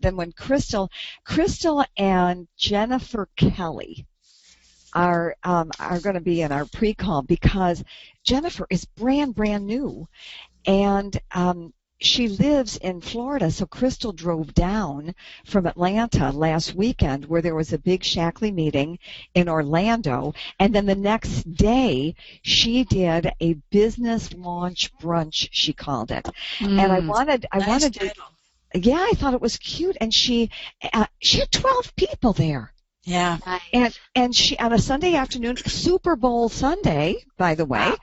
then when Crystal and Jennifer Kelly are going to be in our pre-call, because Jennifer is brand new, and she lives in Florida, so Crystal drove down from Atlanta last weekend, where there was a big Shaklee meeting in Orlando, and then the next day she did a business launch brunch, she called it. And I wanted to, yeah, I thought it was cute, and she had 12 people there. Yeah. And she, on a Sunday afternoon, Super Bowl Sunday, by the way. Wow.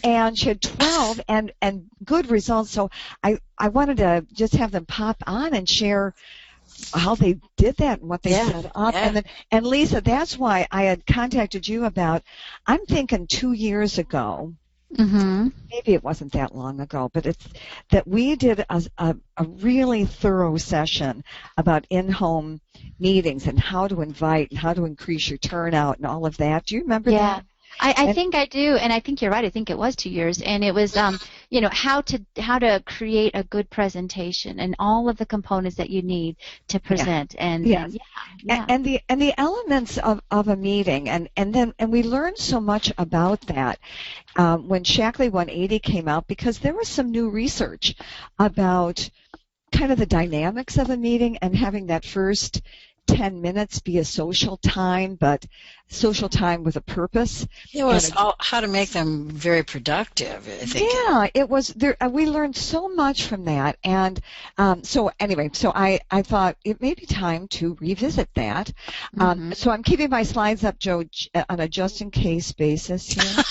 And she had 12 and good results. So I wanted to just have them pop on and share how they did that and what they set up. Yeah. And Lisa, that's why I had contacted you about, I'm thinking 2 years ago, maybe it wasn't that long ago, but it's that we did a really thorough session about in-home meetings and how to invite and how to increase your turnout and all of that. Do you remember that? I think I do, and I think you're right. I think it was 2 years, and it was, how to create a good presentation and all of the components that you need to present, and the elements of a meeting, and we learned so much about that when Shaklee 180 came out, because there was some new research about kind of the dynamics of a meeting and having that first 10 minutes be a social time, but social time with a purpose. It was how to make them very productive, I think. Yeah, it was there. We learned so much from that. And so I thought it may be time to revisit that. So I'm keeping my slides up, Joe, on a just-in-case basis here.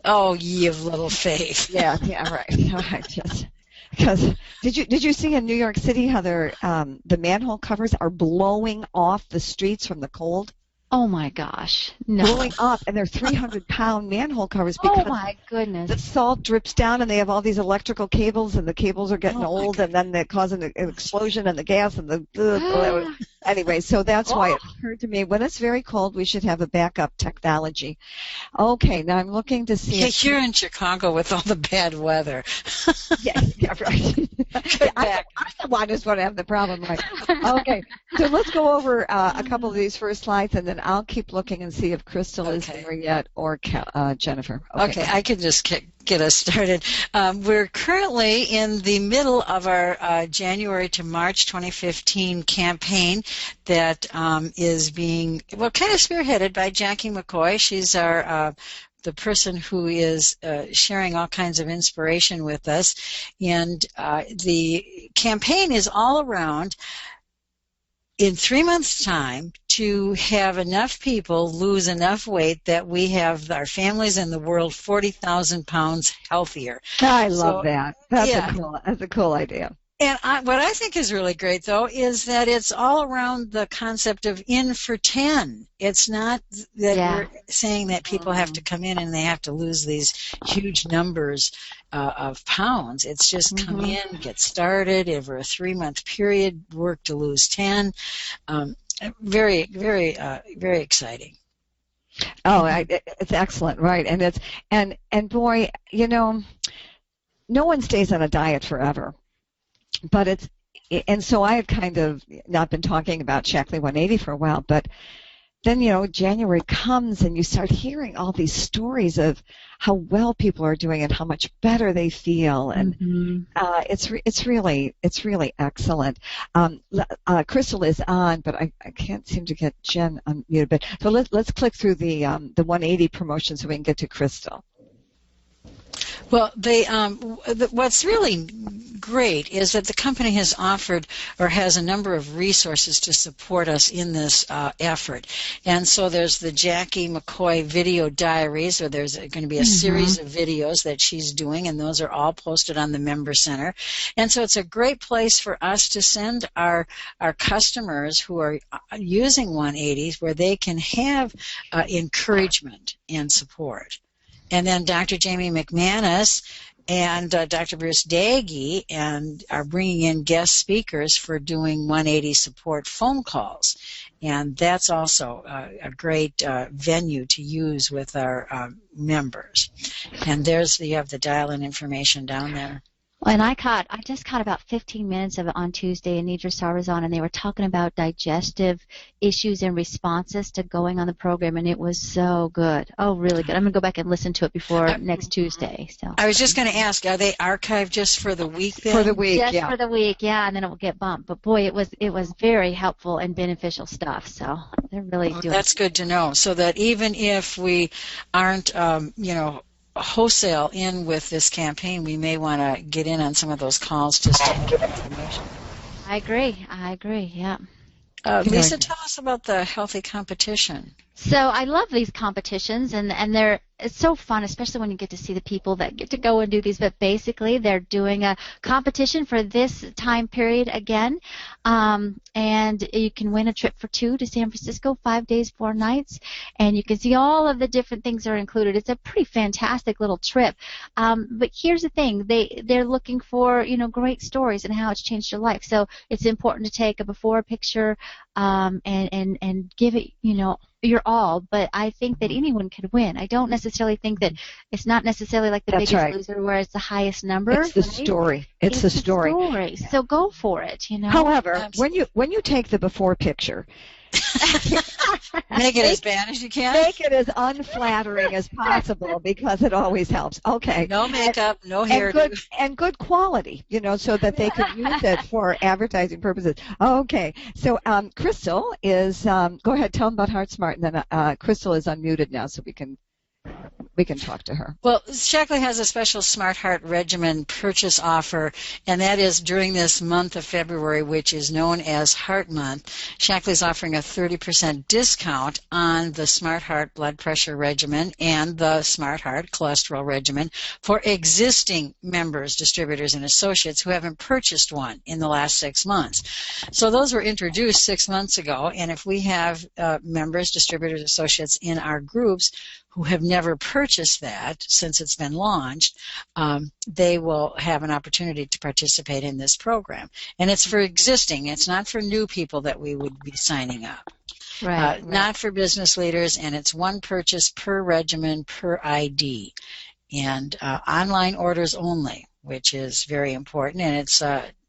Oh, ye of little faith. Yeah, right. Just... Because did you see in New York City how the manhole covers are blowing off the streets from the cold? Oh my gosh, no! Blowing up, and they're 300-pound manhole covers because oh my goodness, the salt drips down, and they have all these electrical cables, and the cables are getting old, and then they cause an explosion, and the gas, and the anyway. So that's why it occurred to me, when it's very cold, we should have a backup technology. Okay, now I'm looking to see. You're in Chicago with all the bad weather. yeah, right. I'm the one who's going to have the problem, right? Okay, so let's go over a couple of these first slides, and then I'll keep looking and see if Crystal is there yet, or Jennifer. Okay, I can just get us started. We're currently in the middle of our January to March 2015 campaign that is being, kind of spearheaded by Jackie McCoy. She's the person who is sharing all kinds of inspiration with us. And the campaign is all around, in 3 months' time, to have enough people lose enough weight that we have our families in the world 40,000 pounds healthier. I love that. That's a cool idea. And what I think is really great, though, is that it's all around the concept of in for 10. It's not that we're saying that people have to come in and they have to lose these huge numbers of pounds. It's just come in, get started, over a 3-month period, work to lose 10. Very, very, very exciting. Oh, it's excellent, right? And boy, no one stays on a diet forever. But and so I had kind of not been talking about Shaklee 180 for a while, but then, January comes and you start hearing all these stories of how well people are doing and how much better they feel, and it's really excellent. Crystal is on, but I can't seem to get Jen unmuted. But so let's click through the 180 promotion so we can get to Crystal. Well, what's really great is that the company has offered or has a number of resources to support us in this effort. And so there's the Jackie McCoy video diaries, or there's going to be a series of videos that she's doing, and those are all posted on the Member Center. And so it's a great place for us to send our customers who are using 180s where they can have encouragement and support. And then Dr. Jamie McManus and Dr. Bruce Daggy are bringing in guest speakers for doing 180 support phone calls. And that's also a great venue to use with our members. And you have the dial-in information down there. And I just caught about 15 minutes of it on Tuesday, and Nidra Sar was on, and they were talking about digestive issues and responses to going on the program, and it was so good. Oh, really good. I'm going to go back and listen to it before next Tuesday. So I was just going to ask, are they archived just for the week then? For the week, just for the week, yeah, and then it will get bumped. But boy, it was very helpful and beneficial stuff. So they're really doing. That's good to know. So that even if we aren't, wholesale in with this campaign, we may want to get in on some of those calls just to get information. I agree, yeah. Lisa, tell us about the healthy competition. So I love these competitions, and it's so fun, especially when you get to see the people that get to go and do these. But basically, they're doing a competition for this time period again, and you can win a trip for 2 to San Francisco, 5 days, 4 nights, and you can see all of the different things that are included. It's a pretty fantastic little trip. But here's the thing: they're looking for great stories and how it's changed your life. So it's important to take a before picture and give it your all, but I think that anyone could win. I don't necessarily think that it's not necessarily like the That's Biggest right. Loser where it's the highest number. It's the right? story. It's the story. Yeah. So go for it, However, Absolutely. when you take the before picture, Make it as bad as you can. make it as unflattering as possible because it always helps. Okay. No makeup, no hair. And good quality, so that they can use it for advertising purposes. Okay. So Crystal is go ahead, tell them about Heart Smart, and then Crystal is unmuted now, so we can talk to her. Well, Shaklee has a special Smart Heart Regimen purchase offer, and that is during this month of February, which is known as Heart Month. Shaklee is offering a 30% discount on the Smart Heart Blood Pressure Regimen and the Smart Heart Cholesterol Regimen for existing members, distributors, and associates who haven't purchased one in the last 6 months. So those were introduced 6 months ago, and if we have members, distributors, associates in our groups who have never purchased that since it's been launched, they will have an opportunity to participate in this program. And it's for existing. It's not for new people that we would be signing up. Right. Not for business leaders, and it's one purchase per regimen per ID. And online orders only, which is very important, and it's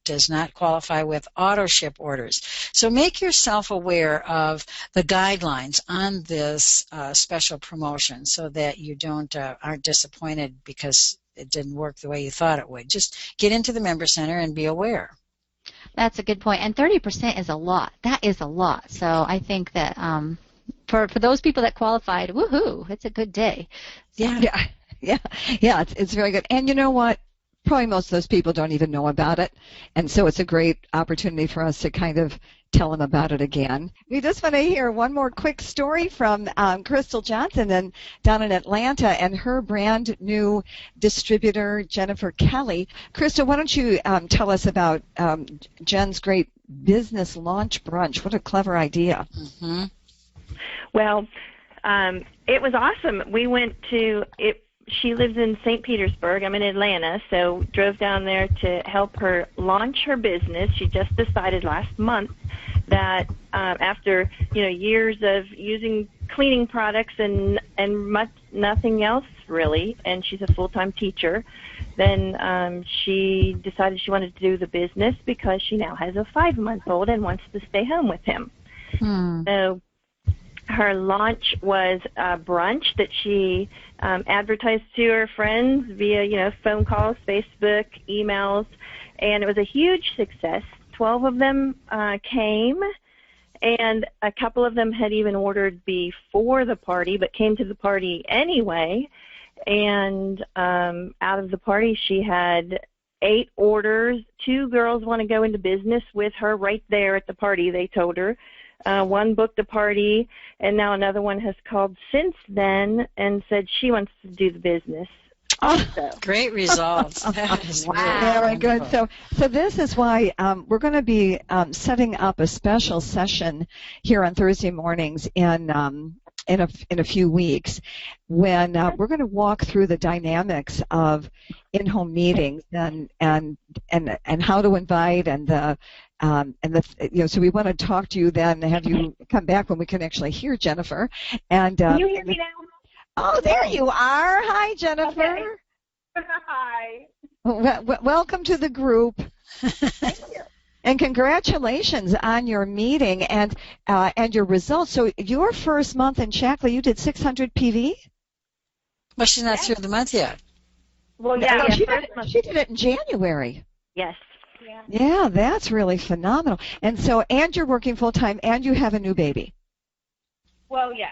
does not qualify with auto ship orders. So make yourself aware of the guidelines on this special promotion so that you aren't disappointed because it didn't work the way you thought it would. Just get into the member center and be aware. That's a good point. And 30% is a lot. That is a lot. So I think that for those people that qualified, woohoo, it's a good day. Yeah. It's very good. And you know what? Probably most of those people don't even know about it, and so it's a great opportunity for us to kind of tell them about it again. We just want to hear one more quick story from Crystal Johnson and down in Atlanta and her brand new distributor, Jennifer Kelly. Crystal, why don't you tell us about Jen's great business launch brunch? What a clever idea. Mm-hmm. Well, it was awesome. We went to it. She lives in St. Petersburg. I'm in Atlanta, so drove down there to help her launch her business. She just decided last month that after years of using cleaning products and nothing else really, and she's a full-time teacher, then she decided she wanted to do the business because she now has a 5-month-old and wants to stay home with him. So her launch was a brunch that she advertised to her friends via, phone calls, Facebook, emails, and it was a huge success. 12 of them came, and a couple of them had even ordered before the party but came to the party anyway. And out of the party, she had 8 orders. 2 girls want to go into business with her right there at the party, they told her. One booked a party, and now another one has called since then and said she wants to do the business. Also. Great results. That is Wow. Very good. So this is why we're going to be setting up a special session here on Thursday mornings in a few weeks when we're going to walk through the dynamics of in-home meetings and how to invite so we want to talk to you then, have you come back when we can actually hear Jennifer. And Can you hear me now? oh, there you are. Hi, Jennifer. Okay. Hi. Welcome to the group. Thank you. And congratulations on your meeting and your results. So your first month in Shaklee, you did 600 PV? Well, she's not through the month yet. Well, No, yeah, she did it in January. Yes. Yeah, that's really phenomenal. And so, and you're working full time, and you have a new baby. Well, yeah,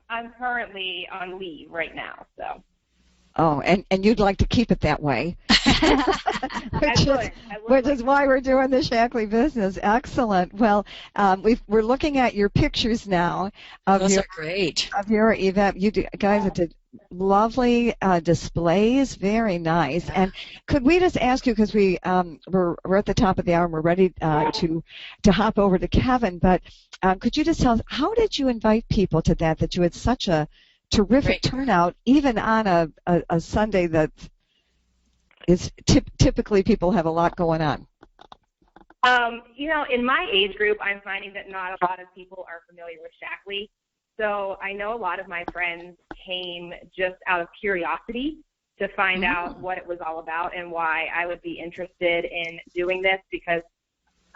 I'm currently on leave right now, so. Oh, and you'd like to keep it that way. Which is why we're doing the Shaklee business. Excellent. Well, we're looking at your pictures now Those are great. Of your event. You guys did lovely displays. Very nice. And could we just ask you, because we're at the top of the hour and we're ready to hop over to Kevin, but could you just tell us, how did you invite people to that you had such a terrific turnout, even on a Sunday that is typically people have a lot going on? In my age group, I'm finding that not a lot of people are familiar with Shaklee. So I know a lot of my friends came just out of curiosity to find out what it was all about and why I would be interested in doing this, because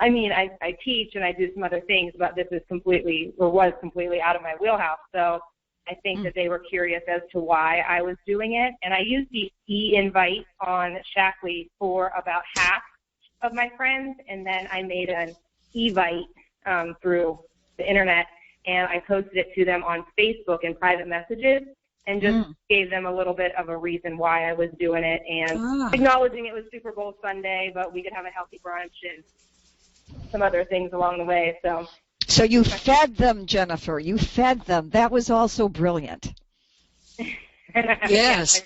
I teach and I do some other things, but this is was completely out of my wheelhouse. So I think that they were curious as to why I was doing it. And I used the e-invite on Shaklee for about half of my friends, and then I made an evite through the internet, and I posted it to them on Facebook in private messages and just gave them a little bit of a reason why I was doing it and acknowledging it was Super Bowl Sunday, but we could have a healthy brunch and some other things along the way. So you fed them, Jennifer. You fed them. That was also brilliant. Yes.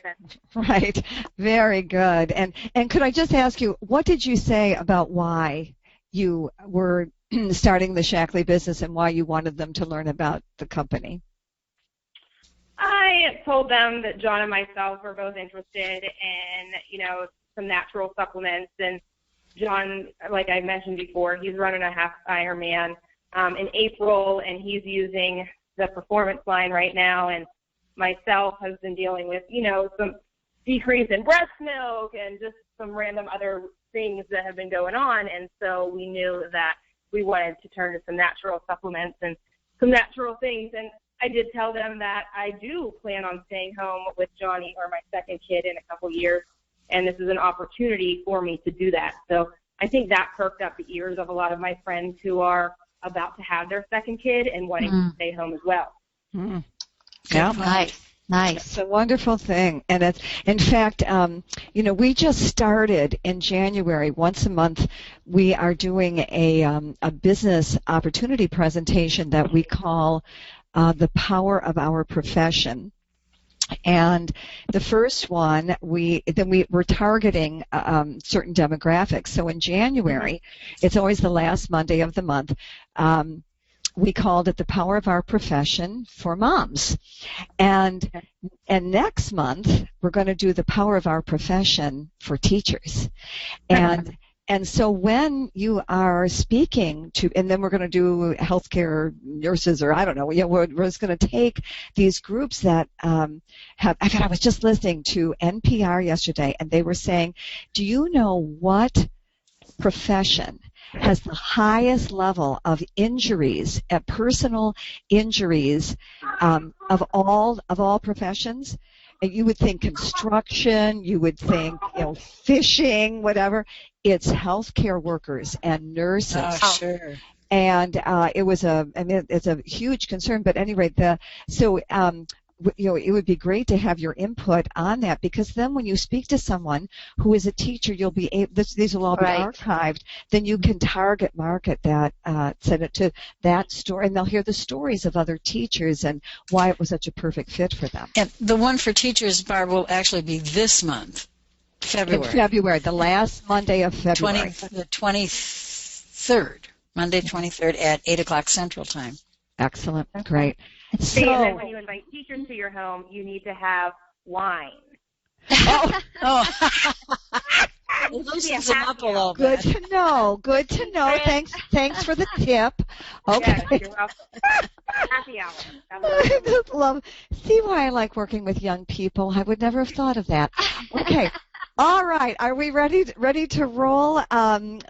Right. Very good. And could I just ask you, what did you say about why you were starting the Shaklee business and why you wanted them to learn about the company? I told them that John and myself were both interested in, some natural supplements. And John, like I mentioned before, he's running a half Ironman in April, and he's using the performance line right now. And myself has been dealing with, some decrease in breast milk and just some random other things that have been going on. And so we knew that we wanted to turn to some natural supplements and some natural things. And I did tell them that I do plan on staying home with Johnny or my second kid in a couple years, and this is an opportunity for me to do that. So I think that perked up the ears of a lot of my friends who are about to have their second kid and wanting to stay home as well. Yeah. Nice. It's a wonderful thing. And it's, in fact, we just started in January. Once a month, we are doing a business opportunity presentation that we call The Power of Our Profession. And the first one, we're targeting certain demographics. So in January, it's always the last Monday of the month, we called it The Power of Our Profession for Moms. And next month, we're going to do The Power of Our Profession for Teachers. And so when you are speaking to, and then we're going to do healthcare nurses, or I don't know, we're just going to take these groups that I was just listening to NPR yesterday, and they were saying, do you know what profession has the highest level of injuries, personal injuries, of all professions? And you would think construction, you would think, fishing, whatever. It's healthcare workers and nurses. Oh, sure. And it's a huge concern. But anyway, it would be great to have your input on that, because then when you speak to someone who is a teacher, you'll be able, these will all be archived. Then you can target market that, send it to that story, and they'll hear the stories of other teachers and why it was such a perfect fit for them. And the one for teachers, Barb, will actually be this month, February. In February, the last Monday of February. The 23rd, Monday 23rd at 8 o'clock Central Time. Excellent. Great. So, and then when you invite teachers to your home, you need to have wine. Oh. It loosens them up a little Good bit. to know. Good to know. Thanks for the tip. Okay. Yes, you're welcome. Happy hour. I just see why I like working with young people. I would never have thought of that. Okay. All right, are we ready to roll?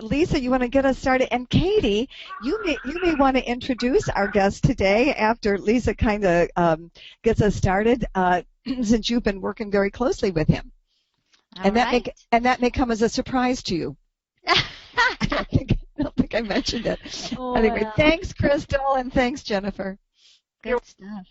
Lisa, you want to get us started? And Katie, you may want to introduce our guest today after Lisa kind of gets us started, since you've been working very closely with him. That may come as a surprise to you. I don't think I mentioned it. Oh, anyway, thanks, Crystal, and thanks, Jennifer. Good stuff.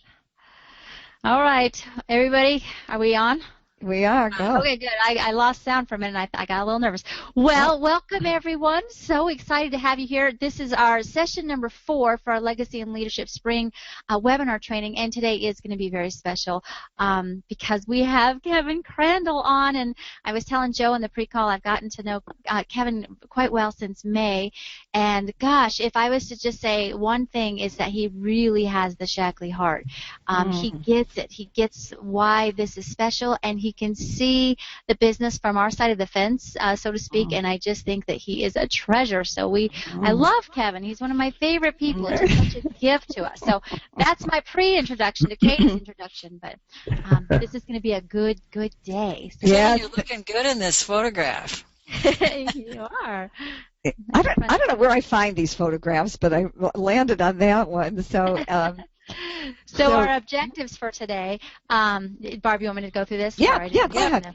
All right, everybody, are we on? We are. Go. Okay, good. I lost sound for a minute, and I got a little nervous. Well, welcome, everyone. So excited to have you here. This is our session number 4 for our Legacy and Leadership Spring webinar training, and today is going to be very special because we have Kevin Crandall on, and I was telling Joe in the pre-call I've gotten to know Kevin quite well since May, and gosh, if I was to just say one thing is that he really has the Shaklee heart. He gets it. He gets why this is special, and he can see the business from our side of the fence, so to speak, and I just think that he is a treasure. So I love Kevin. He's one of my favorite people. It's just such a gift to us. So that's my pre-introduction to Katie's introduction, but this is going to be a good day. So yeah, you're looking good in this photograph. You are. I don't know where I find these photographs, but I landed on that one. So our objectives for today, Barb, you want me to go through this? Yeah, go ahead.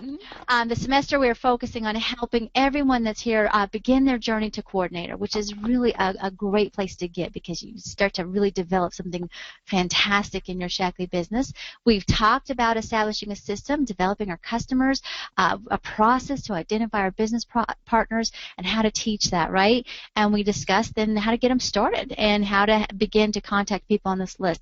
The semester we're focusing on helping everyone that's here begin their journey to coordinator, which is really a great place to get because you start to really develop something fantastic in your Shaklee business. We've talked about establishing a system, developing our customers, a process to identify our business partners, and how to teach that, right? And we discussed then how to get them started and how to begin to contact people on this list.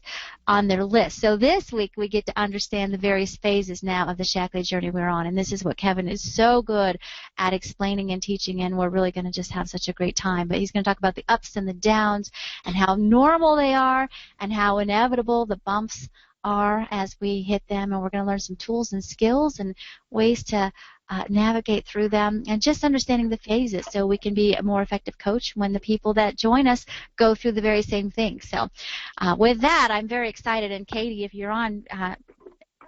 On their list. So this week we get to understand the various phases now of the Shaklee journey we're on, and this is what Kevin is so good at explaining and teaching, and we're really going to just have such a great time. But he's going to talk about the ups and the downs and how normal they are and how inevitable the bumps are as we hit them, and we're going to learn some tools and skills and ways to navigate through them, and just understanding the phases so we can be a more effective coach when the people that join us go through the very same things. So with that, I'm very excited, and Katie, if you're on,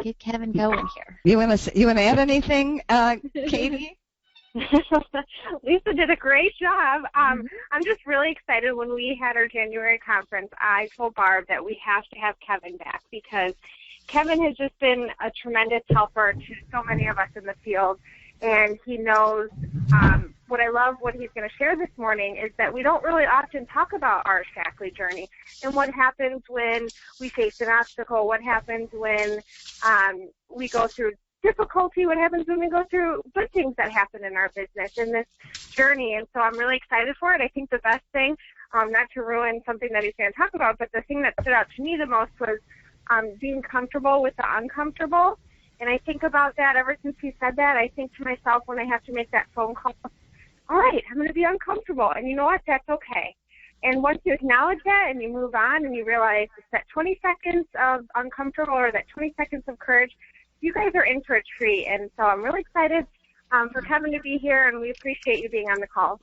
get Kevin going here. You want to add anything, Katie? Lisa did a great job. I'm just really excited. When we had our January conference, I told Barb that we have to have Kevin back because Kevin has just been a tremendous helper to so many of us in the field, and he knows what I love what he's going to share this morning is that we don't really often talk about our Shaklee journey and what happens when we face an obstacle, what happens when we go through difficulty, what happens when we go through good things that happen in our business in this journey. And so I'm really excited for it. I think the best thing, not to ruin something that he's going to talk about, but the thing that stood out to me the most was being comfortable with the uncomfortable. And I think about that ever since he said that. I think to myself when I have to make that phone call, all right, I'm going to be uncomfortable. And you know what? That's okay. And once you acknowledge that and you move on and you realize it's that 20 seconds of uncomfortable or that 20 seconds of courage, you guys are in for a treat. And so I'm really excited for Kevin to be here, and we appreciate you being on the call.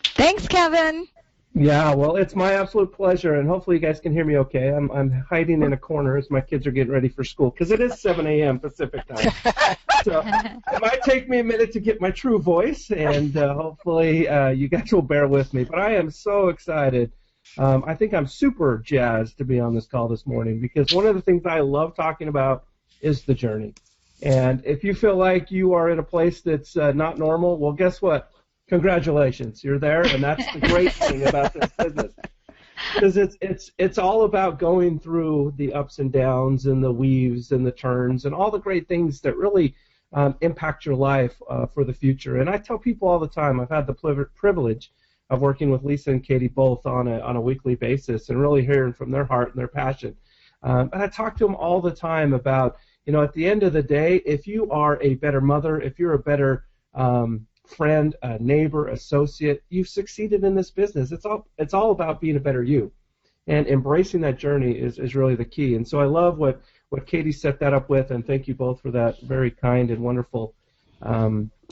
Thanks, Kevin. Yeah, well, it's my absolute pleasure, and hopefully you guys can hear me okay. I'm hiding in a corner as my kids are getting ready for school, because it is 7 a.m. Pacific time. So it might take me a minute to get my true voice, and hopefully you guys will bear with me. But I am so excited. I think I'm super jazzed to be on this call this morning, because one of the things I love talking about is the journey. And if you feel like you are in a place that's not normal, well, guess what? Congratulations, you're there, and that's the great thing about this business, because it's all about going through the ups and downs and the weaves and the turns and all the great things that really impact your life for the future. And I tell people all the time, I've had the privilege of working with Lisa and Katie both on a weekly basis and really hearing from their heart and their passion. And I talk to them all the time about, at the end of the day, if you are a better mother, if you're a better friend, a neighbor, associate, you've succeeded in this business. It's all about being a better you, and embracing that journey is really the key. And so I love what Katie set that up with, and thank you both for that very kind and wonderful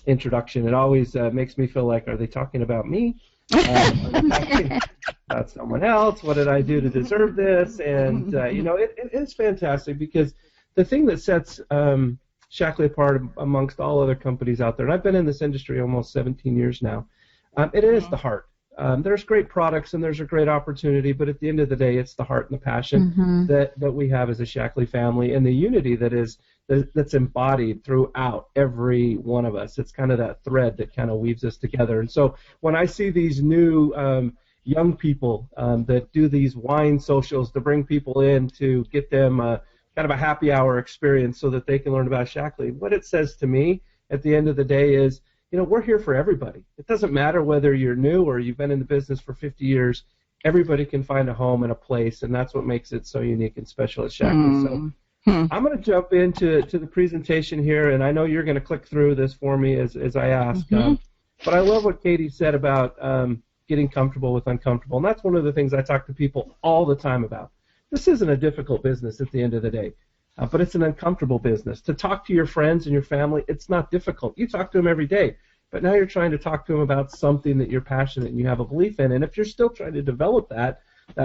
introduction. It always makes me feel like, are they talking about me? Are they talking about someone else? What did I do to deserve this? And it is fantastic, because the thing that sets Shaklee apart amongst all other companies out there. And I've been in this industry almost 17 years now. It is the heart. There's great products and there's a great opportunity, but at the end of the day, it's the heart and the passion that we have as a Shaklee family, and the unity that's embodied throughout every one of us. It's kind of that thread that kind of weaves us together. And so when I see these new young people that do these wine socials to bring people in to get them kind of a happy hour experience so that they can learn about Shaklee, what it says to me at the end of the day is, we're here for everybody. It doesn't matter whether you're new or you've been in the business for 50 years. Everybody can find a home and a place, and that's what makes it so unique and special at Shaklee. So I'm going to jump into the presentation here, and I know you're going to click through this for me as I ask. But I love what Katie said about getting comfortable with uncomfortable, and that's one of the things I talk to people all the time about. This isn't a difficult business at the end of the day. But it's an uncomfortable business. To talk to your friends and your family, it's not difficult. You talk to them every day, but now you're trying to talk to them about something that you're passionate and you have a belief in. And if you're still trying to develop that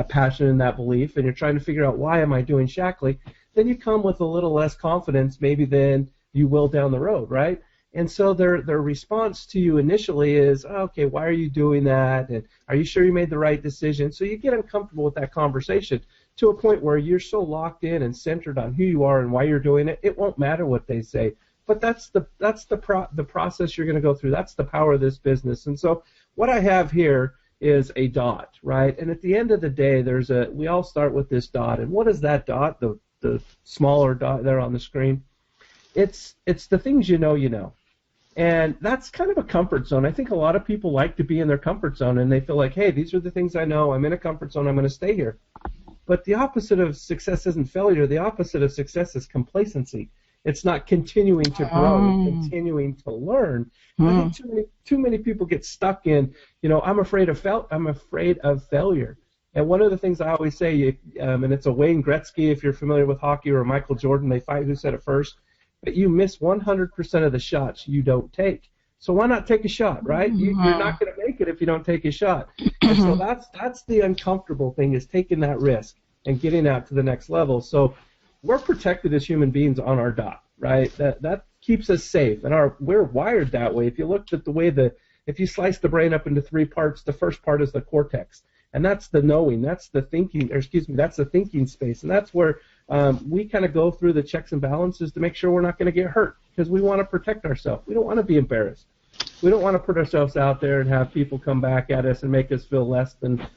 passion and that belief, and you're trying to figure out why am I doing Shaklee, then you come with a little less confidence maybe than you will down the road, right? And so their response to you initially is, okay, why are you doing that? And are you sure you made the right decision? So you get uncomfortable with that conversation to a point where you're so locked in and centered on who you are and why you're doing it, it won't matter what they say. But that's the process you're going to go through. That's the power of this business. And so what I have here is a dot, right? And at the end of the day, we all start with this dot. And what is that dot? The smaller dot there on the screen. It's the things you know. And that's kind of a comfort zone. I think a lot of people like to be in their comfort zone, and they feel like, hey, these are the things I know. I'm in a comfort zone. I'm going to stay here. But the opposite of success isn't failure. The opposite of success is complacency. It's not continuing to grow, continuing to learn. I think too many people get stuck in, I'm afraid of failure. And one of the things I always say, and it's a Wayne Gretzky, if you're familiar with hockey, or Michael Jordan, they fight who said it first, but you miss 100% of the shots you don't take. So why not take a shot, right? You're not going to make it if you don't take a shot. And so that's the uncomfortable thing, is taking that risk and getting out to the next level. So we're protected as human beings on our dot, right? That keeps us safe, and we're wired that way. If you looked at the way if you slice the brain up into 3 parts, the first part is the cortex, and that's the knowing, that's the thinking, that's the thinking space, and that's where we kind of go through the checks and balances to make sure we're not going to get hurt, because we want to protect ourselves. We don't want to be embarrassed. We don't want to put ourselves out there and have people come back at us and make us feel less than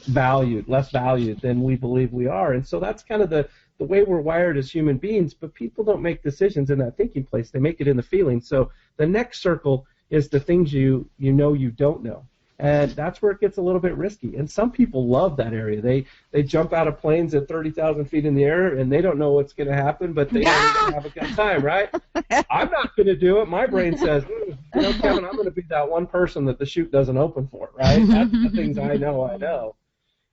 less valued than we believe we are. And so that's kind of the way we're wired as human beings, but people don't make decisions in that thinking place. They make it in the feeling. So the next circle is the things you don't know. And that's where it gets a little bit risky. And some people love that area. They jump out of planes at 30,000 feet in the air, and they don't know what's going to happen, but they know they're going to have a good time, right? I'm not going to do it. My brain says, Kevin, I'm going to be that one person that the chute doesn't open for, right? That's the things I know.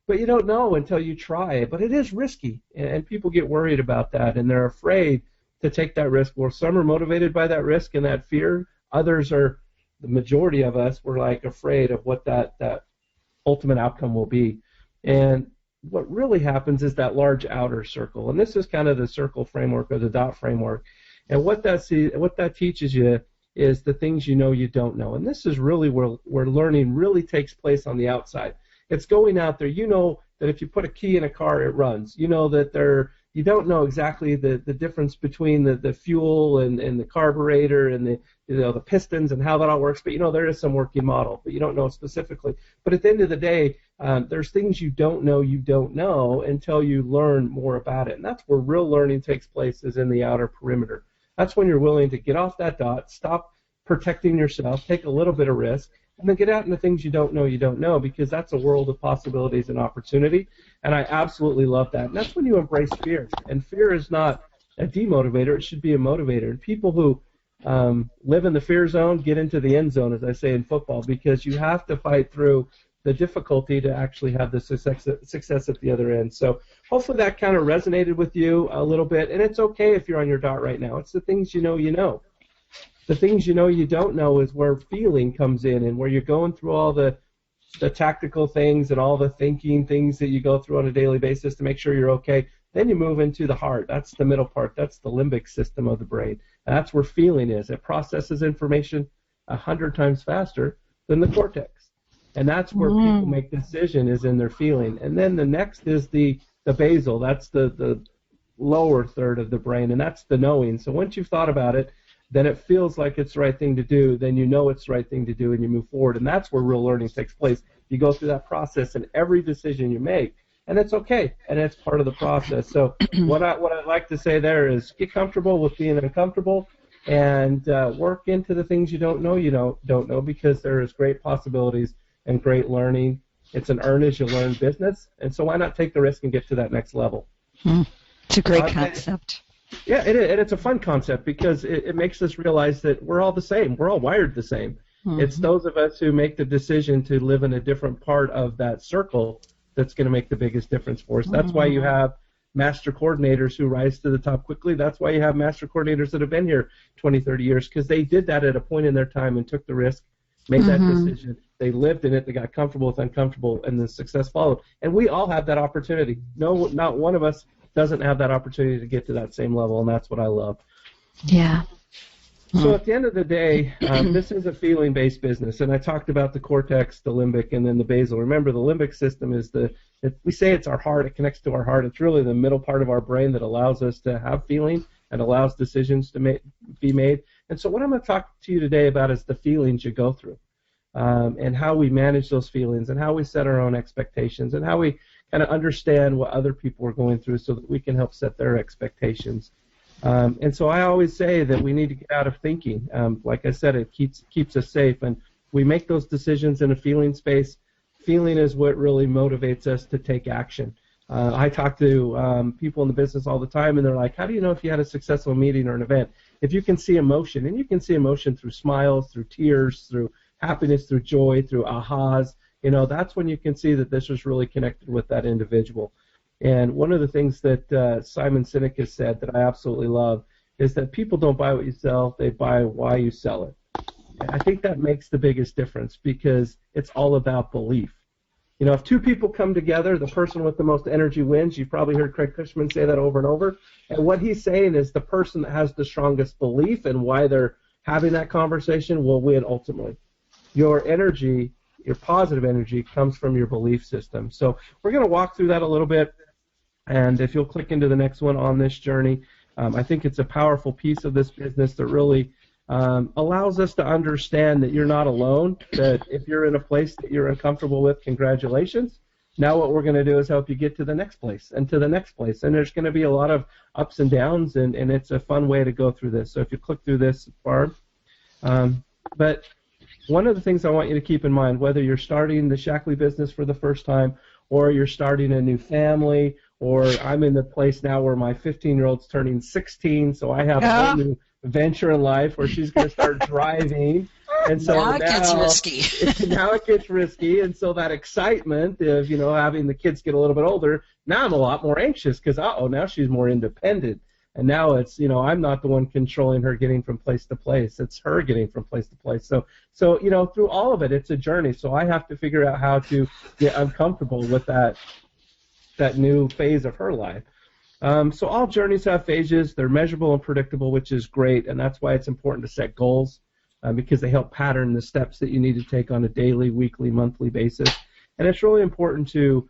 But you don't know until you try it. But it is risky, and people get worried about that, and they're afraid to take that risk. Well, some are motivated by that risk and that fear. Others are, the majority of us, were like afraid of what that ultimate outcome will be. And what really happens is that large outer circle, and this is kind of the circle framework or the dot framework. And what that teaches you is the things you don't know. And this is really where learning really takes place on the outside. It's going out there. You know that if you put a key in a car, it runs. You know that you don't know exactly the difference between the fuel and the carburetor and the pistons and how that all works, but there is some working model, but you don't know specifically. But at the end of the day, there's things you don't know until you learn more about it, and that's where real learning takes place, is in the outer perimeter. That's when you're willing to get off that dot, stop protecting yourself, take a little bit of risk, and then get out into things you don't know, because that's a world of possibilities and opportunity, and I absolutely love that. And that's when you embrace fear, and fear is not a demotivator, it should be a motivator. And people who live in the fear zone get into the end zone, as I say in football, because you have to fight through the difficulty to actually have the success at the other end. So hopefully that kind of resonated with you a little bit, and it's okay if you're on your dot right now. It's the things you know. The things you don't know is where feeling comes in, and where you're going through all the tactical things and all the thinking things that you go through on a daily basis to make sure you're okay. Then you move into the heart. That's the middle part. That's the limbic system of the brain. And that's where feeling is. It processes information 100 times faster than the cortex. And that's where people make decision is in their feeling. And then the next is the basal. That's the lower third of the brain, and that's the knowing. So once you've thought about it, then it feels like it's the right thing to do, then you know it's the right thing to do, and you move forward. And that's where real learning takes place. You go through that process in every decision you make, and it's okay, and it's part of the process. So what I'd like to say there is get comfortable with being uncomfortable, and work into the things you don't know, because there is great possibilities and great learning. It's an earn as you learn business, and so why not take the risk and get to that next level? It's a great concept. Yeah, and it's a fun concept because it makes us realize that we're all the same. We're all wired the same. It's those of us who make the decision to live in a different part of that circle that's going to make the biggest difference for us. That's why you have master coordinators who rise to the top quickly. That's why you have master coordinators that have been here 20, 30 years, because they did that at a point in their time and took the risk, made that decision. They lived in it. They got comfortable with uncomfortable, and the success followed. And we all have that opportunity. No, not one of us doesn't have that opportunity to get to that same level, and that's what I love. Yeah. So at the end of the day, this is a feeling-based business, and I talked about the cortex, the limbic, and then the basal. Remember, the limbic system is we say it's our heart. It connects to our heart. It's really the middle part of our brain that allows us to have feeling and allows decisions to be made. And so what I'm going to talk to you today about is the feelings you go through, and how we manage those feelings, and how we set our own expectations, and how we kind of understand what other people are going through so that we can help set their expectations. And so I always say that we need to get out of thinking. Like I said, it keeps us safe, and we make those decisions in a feeling space. Feeling is what really motivates us to take action. I talk to people in the business all the time, and they're like, how do you know if you had a successful meeting or an event? If you can see emotion, and you can see emotion through smiles, through tears, through happiness, through joy, through ahas, that's when you can see that this was really connected with that individual. And one of the things that Simon Sinek has said that I absolutely love is that people don't buy what you sell, they buy why you sell it. And I think that makes the biggest difference because it's all about belief. If two people come together, the person with the most energy wins. You've probably heard Craig Cushman say that over and over. And what he's saying is the person that has the strongest belief and why they're having that conversation will win ultimately. Your energy, your positive energy, comes from your belief system. So we're going to walk through that a little bit. And if you'll click into the next one on this journey, I think it's a powerful piece of this business that really allows us to understand that you're not alone, that if you're in a place that you're uncomfortable with, congratulations. Now what we're going to do is help you get to the next place and to the next place. And there's going to be a lot of ups and downs, and it's a fun way to go through this. So if you click through this, Barb. But one of the things I want you to keep in mind, whether you're starting the Shaklee business for the first time or you're starting a new family, or I'm in the place now where my 15-year-old's turning 16, so I have a whole new venture in life where she's going to start driving. And so now it gets risky. Now it gets risky, and so that excitement of, having the kids get a little bit older, now I'm a lot more anxious because, now she's more independent. And now it's, I'm not the one controlling her getting from place to place. It's her getting from place to place. So through all of it, it's a journey. So I have to figure out how to get uncomfortable with that new phase of her life. So all journeys have phases. They're measurable and predictable, which is great, and that's why it's important to set goals because they help pattern the steps that you need to take on a daily, weekly, monthly basis. And it's really important to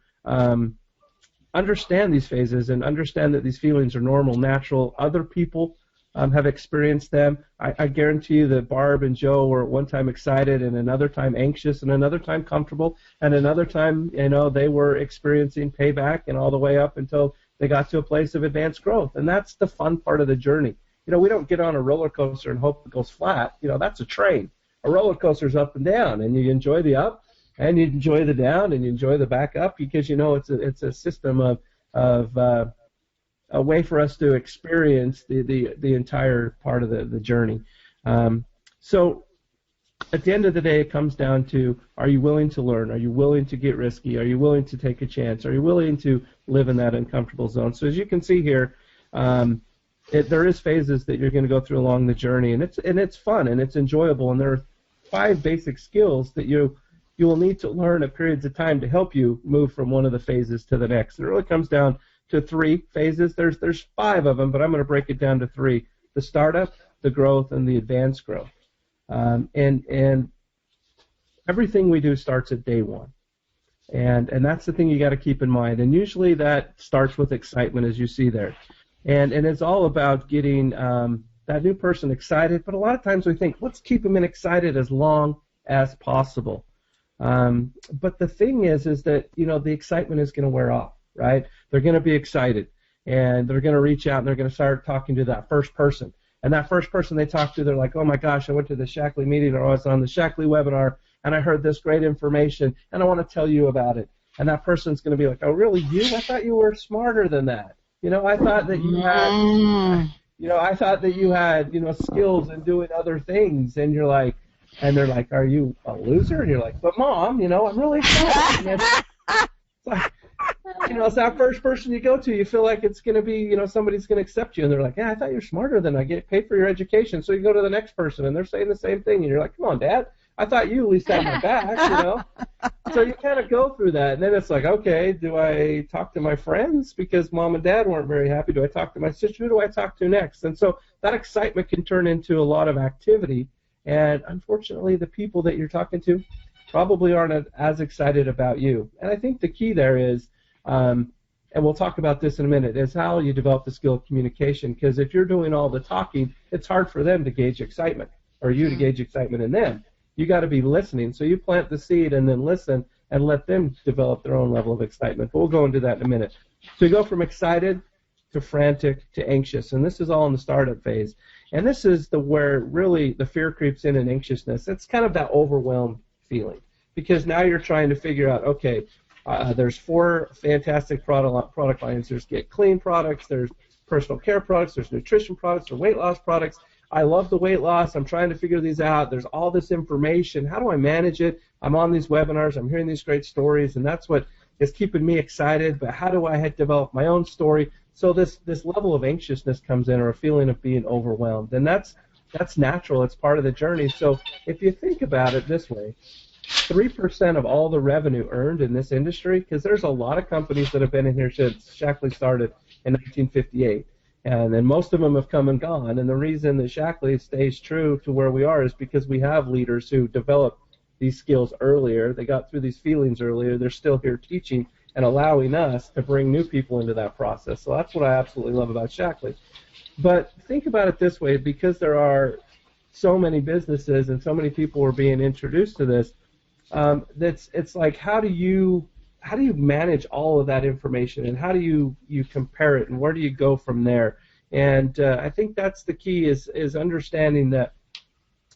understand these phases and understand that these feelings are normal, natural. Other people have experienced them. I guarantee you that Barb and Joe were at one time excited and another time anxious and another time comfortable and another time, they were experiencing payback and all the way up until they got to a place of advanced growth. And that's the fun part of the journey. We don't get on a roller coaster and hope it goes flat. That's a train. A roller coaster's up and down, and you enjoy the up and you enjoy the down and you enjoy the back up because it's a system of a way for us to experience the entire part of the journey. So at the end of the day, it comes down to, are you willing to learn? Are you willing to get risky? Are you willing to take a chance? Are you willing to live in that uncomfortable zone? So as you can see here, there is phases that you're going to go through along the journey, and it's fun and it's enjoyable, and there are 5 basic skills that you will need to learn at periods of time to help you move from one of the phases to the next. It really comes down to 3 phases. There's 5 of them, but I'm going to break it down to 3: the startup, the growth, and the advanced growth. And everything we do starts at day 1. And that's the thing you got to keep in mind. And usually that starts with excitement, as you see there. And it's all about getting that new person excited. But a lot of times we think, let's keep them excited as long as possible. But the thing is that, the excitement is going to wear off, right? They're going to be excited, and they're going to reach out, and they're going to start talking to that first person. And that first person they talk to, they're like, oh, my gosh, I went to the Shaklee meeting, or I was on the Shaklee webinar, and I heard this great information, and I want to tell you about it. And that person's going to be like, oh, really, you? I thought you were smarter than that. I thought that you had, skills in doing other things. And you're like, and they're like, are you a loser? And you're like, but Mom, I'm really excited. It's like, it's that first person you go to, you feel like it's going to be, somebody's going to accept you. And they're like, yeah, I thought you were smarter than I get paid for your education. So you go to the next person, and they're saying the same thing. And you're like, come on, Dad. I thought you at least had my back, So you kind of go through that, and then it's like, okay, do I talk to my friends because Mom and Dad weren't very happy? Do I talk to my sister? Who do I talk to next? And so that excitement can turn into a lot of activity, and unfortunately the people that you're talking to probably aren't as excited about you. And I think the key there is, and we'll talk about this in a minute, is how you develop the skill of communication, because if you're doing all the talking, it's hard for them to gauge excitement, or you to gauge excitement in them. You got to be listening. So you plant the seed and then listen and let them develop their own level of excitement. But we'll go into that in a minute. So you go from excited to frantic to anxious, and this is all in the startup phase. And this is where really the fear creeps in and anxiousness. It's kind of that overwhelmed feeling, because now you're trying to figure out, okay, there's 4 fantastic product lines. There's Get Clean products, there's personal care products, there's nutrition products, there's weight loss products. I love the weight loss. I'm trying to figure these out. There's all this information. How do I manage it? I'm on these webinars. I'm hearing these great stories, and that's what is keeping me excited. But how do I develop my own story? So this level of anxiousness comes in, or a feeling of being overwhelmed, and that's natural. It's part of the journey. So if you think about it this way, 3% of all the revenue earned in this industry, because there's a lot of companies that have been in here since Shaklee started in 1958. And then most of them have come and gone. And the reason that Shaklee stays true to where we are is because we have leaders who developed these skills earlier. They got through these feelings earlier. They're still here teaching and allowing us to bring new people into that process. So that's what I absolutely love about Shaklee. But think about it this way, because there are so many businesses and so many people are being introduced to this, it's like, how do you manage all of that information, and how do you compare it, and where do you go from there? And I think that's the key, is understanding that,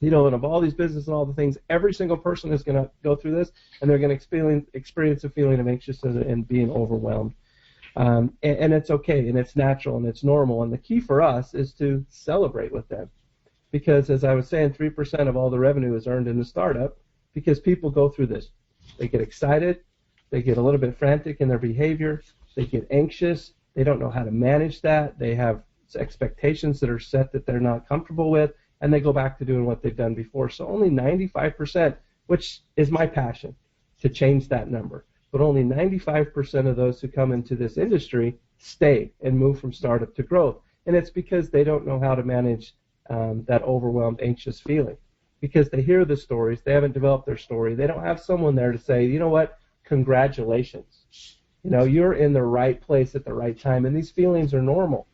and of all these businesses and all the things, every single person is going to go through this, and they're going to experience a feeling of anxiousness and being overwhelmed. And it's okay, and it's natural, and it's normal. And the key for us is to celebrate with them, because as I was saying, 3% of all the revenue is earned in the startup, because people go through this. They get excited. They get a little bit frantic in their behavior. They get anxious. They don't know how to manage that. They have expectations that are set that they're not comfortable with, and they go back to doing what they've done before. So only 95%, which is my passion, to change that number, but only 95% of those who come into this industry stay and move from startup to growth. And it's because they don't know how to manage that overwhelmed, anxious feeling, because they hear the stories. They haven't developed their story. They don't have someone there to say, you know what, congratulations. You're in the right place at the right time, and these feelings are normal.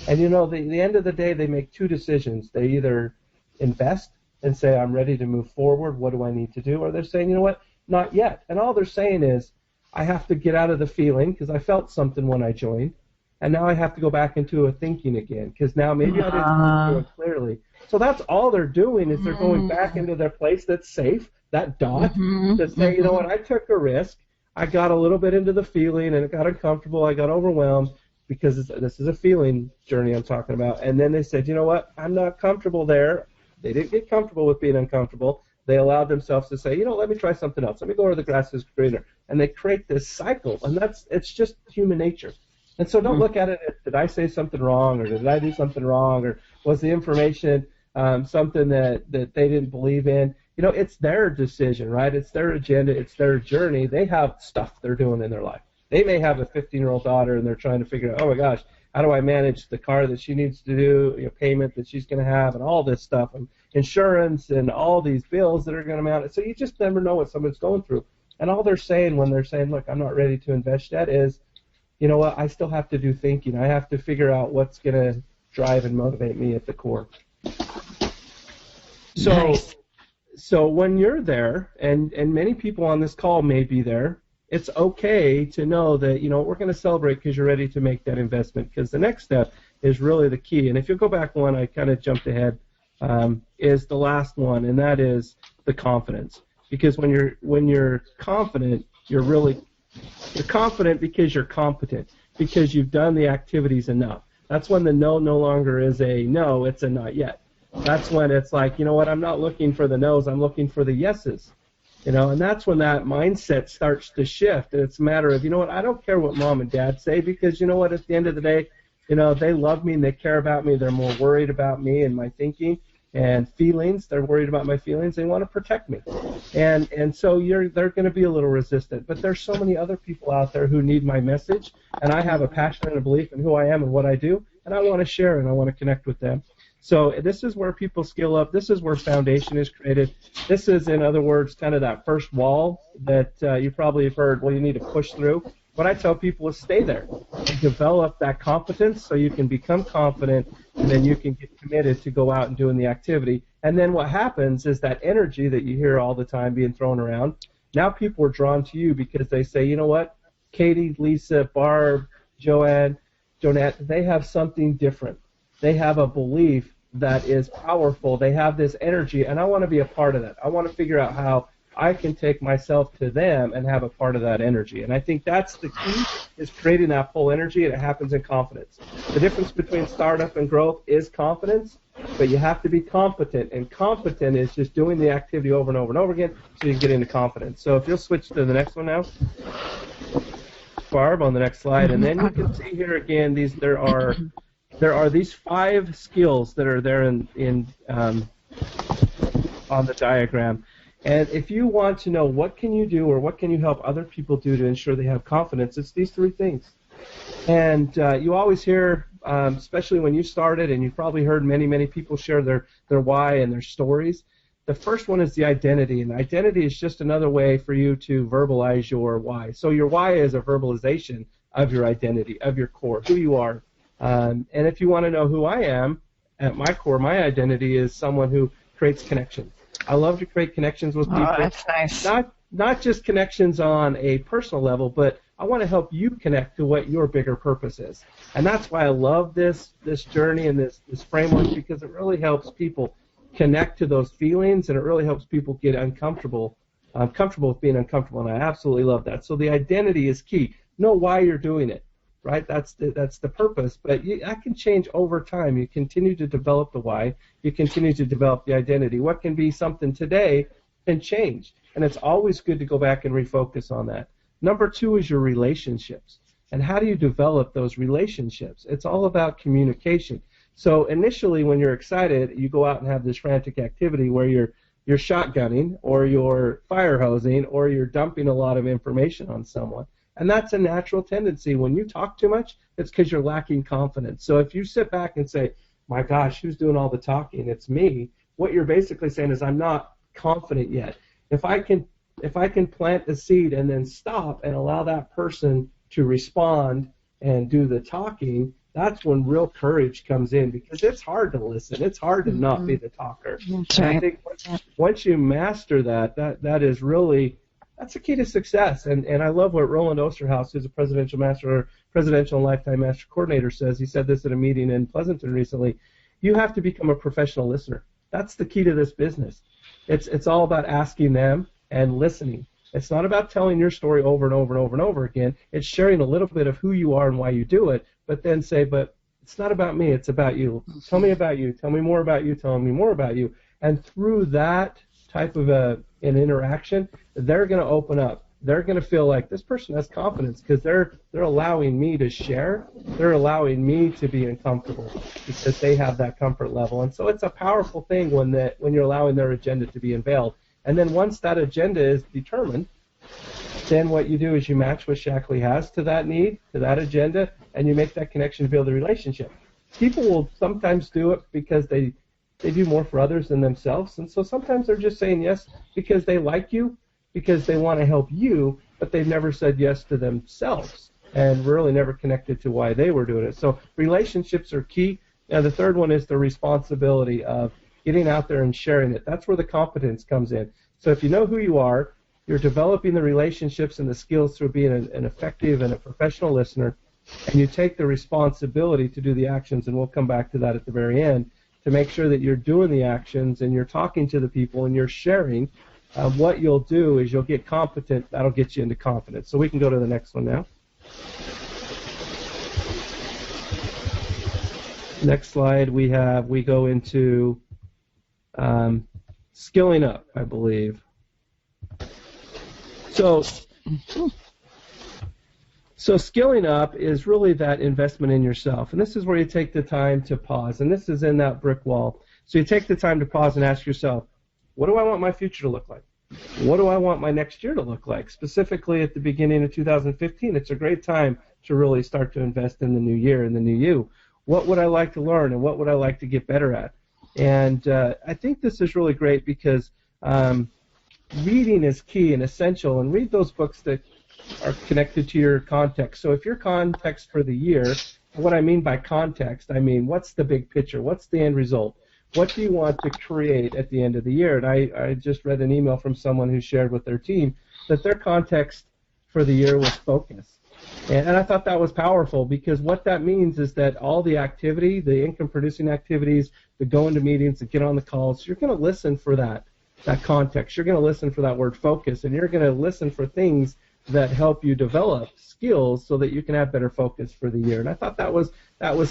And the end of the day, they make 2 decisions. They either invest and say, I'm ready to move forward, what do I need to do? Or they're saying, you know what, not yet. And all they're saying is, I have to get out of the feeling because I felt something when I joined, and now I have to go back into a thinking again because now maybe I didn't think clearly. So that's all they're doing, is they're going back into their place that's safe, that dot, to say, you know what, I took a risk. I got a little bit into the feeling, and it got uncomfortable. I got overwhelmed, because this is a feeling journey I'm talking about. And then they said, you know what, I'm not comfortable there. They didn't get comfortable with being uncomfortable. They allowed themselves to say, let me try something else. Let me go where the grass is greener. And they create this cycle, and it's just human nature. And so don't look at it as, did I say something wrong, or did I do something wrong, or was the information something that they didn't believe in? It's their decision, right? It's their agenda. It's their journey. They have stuff they're doing in their life. They may have a 15-year-old daughter, and they're trying to figure out, oh my gosh, how do I manage the car that she needs to do, payment that she's going to have, and all this stuff, and insurance, and all these bills that are going to mount. So you just never know what someone's going through. And all they're saying when they're saying, look, I'm not ready to invest yet is, you know what, I still have to do thinking. I have to figure out what's going to drive and motivate me at the core. So, Nice. so when you're there, and many people on this call may be there, it's okay to know that, we're going to celebrate because you're ready to make that investment, because the next step is really the key. And if you go back one, I kind of jumped ahead, is the last one, and that is the confidence. Because when you're confident, you're confident because you're competent, because you've done the activities enough. That's when the no longer is a no, it's a not yet. That's when it's like, you know what, I'm not looking for the no's, I'm looking for the yeses. And that's when that mindset starts to shift, and it's a matter of, I don't care what mom and dad say, because at the end of the day, they love me and they care about me. They're more worried about me and my thinking and feelings. They're worried about my feelings. They want to protect me. And so they're going to be a little resistant. But there's so many other people out there who need my message, and I have a passion and a belief in who I am and what I do, and I want to share and I want to connect with them. So this is where people skill up. This is where foundation is created. This is, in other words, kind of that first wall that you probably have heard, well, you need to push through. What I tell people is stay there and develop that competence so you can become confident, and then you can get committed to go out and doing the activity. And then what happens is that energy that you hear all the time being thrown around, now people are drawn to you because they say, you know what, Katie, Lisa, Barb, Joanne, Jonette, they have something different. They have a belief that is powerful. They have this energy, and I want to be a part of that. I want to figure out how I can take myself to them and have a part of that energy. And I think that's the key, is creating that pull energy, and it happens in confidence. The difference between startup and growth is confidence, but you have to be competent, and competent is just doing the activity over and over and over again so you can get into confidence. So if you'll switch to the next one now, Barb, on the next slide, and then you can see here again, there are these 5 skills that are there on the diagram. And if you want to know what can you do or what can you help other people do to ensure they have confidence, it's these 3 things. And you always hear, especially when you started, and you've probably heard many, many people share their why and their stories. The first one is the identity, and identity is just another way for you to verbalize your why. So your why is a verbalization of your identity, of your core, who you are. And if you want to know who I am, at my core, my identity is someone who creates connections. I love to create connections with people. Oh, that's nice. Not just connections on a personal level, but I want to help you connect to what your bigger purpose is. And that's why I love this journey and this framework, because it really helps people connect to those feelings, and it really helps people get comfortable with being uncomfortable, and I absolutely love that. So the identity is key. Know why you're doing it. Right, that's the purpose, but that can change over time. You continue to develop the why, you continue to develop the identity. What can be something today can change, and it's always good to go back and refocus on that. Number 2 is your relationships, and how do you develop those relationships? It's all about communication. So initially, when you're excited, you go out and have this frantic activity where you're shotgunning, or you're fire hosing, or you're dumping a lot of information on someone. And that's a natural tendency. When you talk too much, it's because you're lacking confidence. So if you sit back and say, my gosh, who's doing all the talking? It's me. What you're basically saying is, I'm not confident yet. If I can plant the seed and then stop and allow that person to respond and do the talking, that's when real courage comes in, because it's hard to listen. It's hard to not be the talker. That's And right. I think once you master that is really, that's the key to success. And I love what Roland Osterhaus, who's a presidential and lifetime master coordinator, says. He said this at a meeting in Pleasanton recently. You have to become a professional listener. That's the key to this business. It's all about asking them and listening. It's not about telling your story over and over and over and over again. It's sharing a little bit of who you are and why you do it, but then say, but it's not about me, it's about you. Tell me about you. Tell me more about you. Tell me more about you. And through that type of an interaction, they're going to open up. They're going to feel like this person has confidence, because they're allowing me to share. They're allowing me to be uncomfortable because they have that comfort level. And so it's a powerful thing when you're allowing their agenda to be unveiled. And then once that agenda is determined, then what you do is you match what Shaklee has to that need, to that agenda, and you make that connection to build a relationship. People will sometimes do it because they do more for others than themselves, and so sometimes they're just saying yes because they like you, because they want to help you, but they've never said yes to themselves and really never connected to why they were doing it. So relationships are key. Now the third one is the responsibility of getting out there and sharing it. That's where the competence comes in. So if you know who you are, you're developing the relationships and the skills through being an effective and a professional listener, and you take the responsibility to do the actions, and we'll come back to that at the very end, to make sure that you're doing the actions and you're talking to the people and you're sharing. What you'll do is you'll get competent. That'll get you into confidence. So we can go to the next one now. Next slide, we go into skilling up, I believe. So skilling up is really that investment in yourself, and this is where you take the time to pause, and this is in that brick wall. So you take the time to pause and ask yourself, what do I want my future to look like? What do I want my next year to look like? Specifically at the beginning of 2015, it's a great time to really start to invest in the new year and the new you. What would I like to learn, and what would I like to get better at? And I think this is really great because reading is key and essential, and read those books that are connected to your context. So if your context for the year, what I mean by context, I mean what's the big picture? What's the end result? What do you want to create at the end of the year? And I just read an email from someone who shared with their team that their context for the year was focus. And I thought that was powerful, because what that means is that all the activity, the income-producing activities, the going to meetings, the get on the calls, you're going to listen for that context. You're going to listen for that word focus, and you're going to listen for things that help you develop skills so that you can have better focus for the year. And I thought that was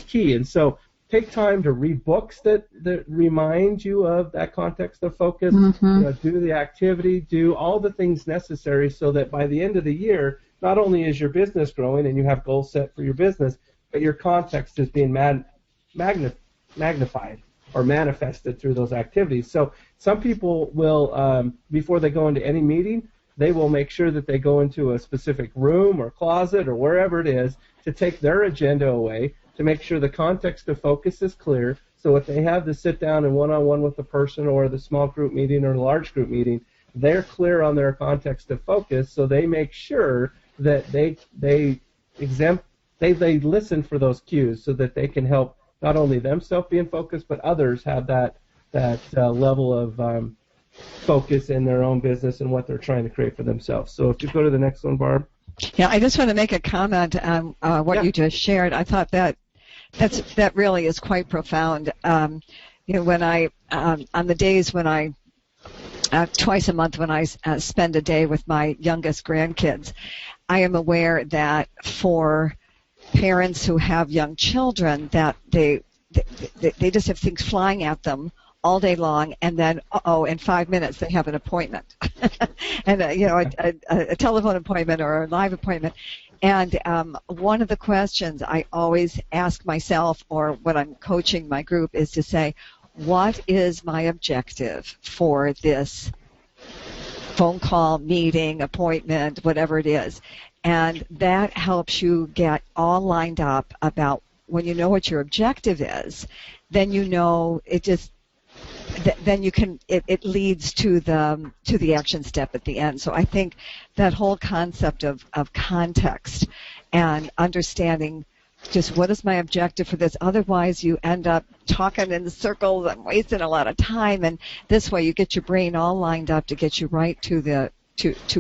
key. And so take time to read books that remind you of that context of focus. Mm-hmm. Do the activity, do all the things necessary so that by the end of the year, not only is your business growing and you have goals set for your business, but your context is being magnified or manifested through those activities. So some people will, before they go into any meeting, they will make sure that they go into a specific room or closet or wherever it is to take their agenda away, to make sure the context of focus is clear. So if they have to sit down and one-on-one with the person, or the small group meeting or the large group meeting, they're clear on their context of focus, so they make sure that they listen for those cues so that they can help not only themselves be in focus, but others have that level of focus in their own business and what they're trying to create for themselves. So if you go to the next one, Barb. Yeah, I just want to make a comment on what you just shared. I thought that really is quite profound. When I on the days when I twice a month when I spend a day with my youngest grandkids, I am aware that for parents who have young children, that they just have things flying at them all day long, and then in 5 minutes they have an appointment, and a telephone appointment or a live appointment. And one of the questions I always ask myself, or when I'm coaching my group, is to say, what is my objective for this phone call, meeting, appointment, whatever it is? And that helps you get all lined up about, when you know what your objective is, then you know it leads to the action step at the end. So I think that whole concept of context and understanding just what is my objective for this. Otherwise, you end up talking in circles and wasting a lot of time. And this way, you get your brain all lined up to get you right to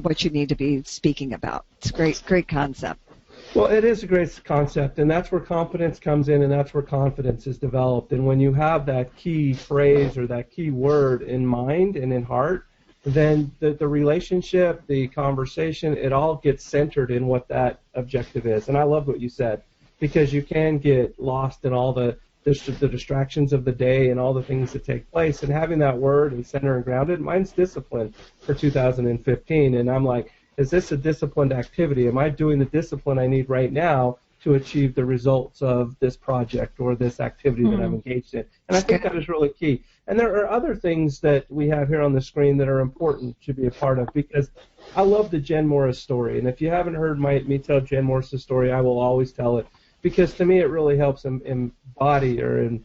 what you need to be speaking about. It's a great concept. Well, it is a great concept, and that's where competence comes in, and that's where confidence is developed. And when you have that key phrase or that key word in mind and in heart, then the relationship, the conversation, it all gets centered in what that objective is. And I love what you said, because you can get lost in all the distractions of the day and all the things that take place. And having that word and center and grounded, mine's discipline for 2015. And I'm like, is this a disciplined activity? Am I doing the discipline I need right now to achieve the results of this project or this activity that I'm engaged in. And I think that is really key. And there are other things that we have here on the screen that are important to be a part of, because I love the Jen Morris story. And if you haven't heard me tell Jen Morris' story, I will always tell it, because to me it really helps embody or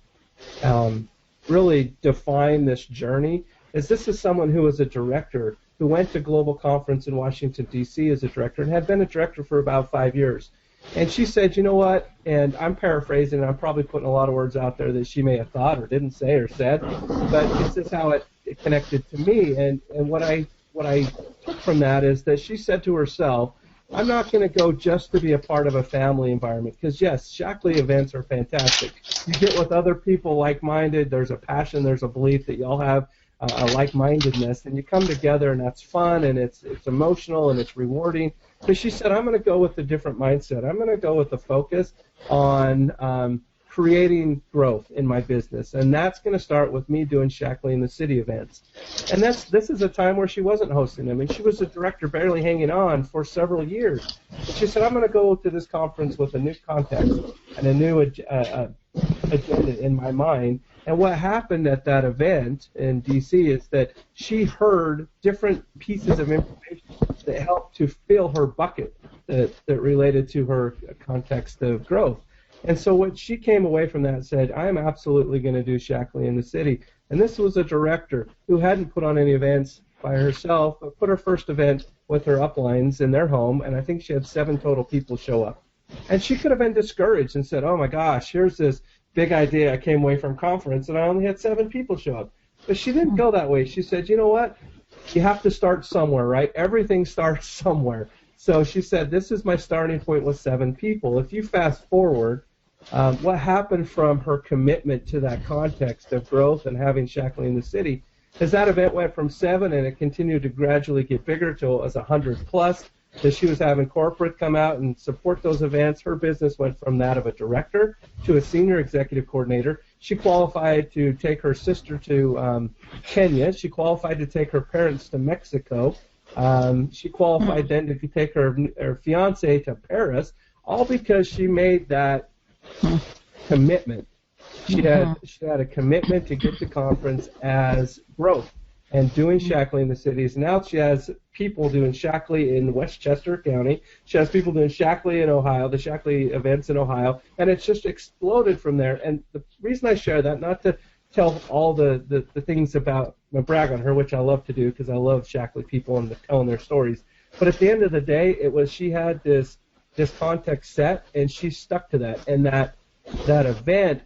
really define this journey. This is someone who was a director who went to Global Conference in Washington, D.C. as a director and had been a director for about 5 years. And she said, you know what, and I'm paraphrasing, and I'm probably putting a lot of words out there that she may have thought or didn't say or said, but this is how it connected to me. And what I took from that is that she said to herself, I'm not going to go just to be a part of a family environment, because, yes, Shaklee events are fantastic. You get with other people like-minded, there's a passion, there's a belief that you all have a like-mindedness, and you come together, and that's fun, and it's emotional, and it's rewarding. But she said, I'm going to go with a different mindset. I'm going to go with a focus on creating growth in my business, and that's going to start with me doing Shaklee in the City events. And this is a time where she wasn't hosting them, and she was a director barely hanging on for several years. And she said, I'm going to go to this conference with a new context and a new agenda in my mind. And what happened at that event in D.C. is that she heard different pieces of information that helped to fill her bucket that related to her context of growth. And so what she came away from that said, I am absolutely going to do Shaklee in the City. And this was a director who hadn't put on any events by herself, but put her first event with her uplines in their home, and I think she had 7 total people show up. And she could have been discouraged and said, oh my gosh, here's this big idea. I came away from conference, and I only had 7 people show up. But she didn't go that way. She said, you know what? You have to start somewhere, right? Everything starts somewhere. So she said, this is my starting point with 7 people. If you fast forward, what happened from her commitment to that context of growth and having Shaklee in the City is that event went from 7 and it continued to gradually get bigger till it was 100 plus. That she was having corporate come out and support those events. Her business went from that of a director to a senior executive coordinator. She qualified to take her sister to Kenya. She qualified to take her parents to Mexico. She qualified then to take her fiance to Paris, all because she made that commitment. She had a commitment to get to conference as growth and doing Shaklee in the cities. Now she has people doing Shaklee in Westchester County. She has people doing Shaklee in Ohio, the Shaklee events in Ohio, and it's just exploded from there. And the reason I share that, not to tell all the things about, brag on her, which I love to do because I love Shaklee people and telling their stories, but at the end of the day, it was she had this context set, and she stuck to that. And that event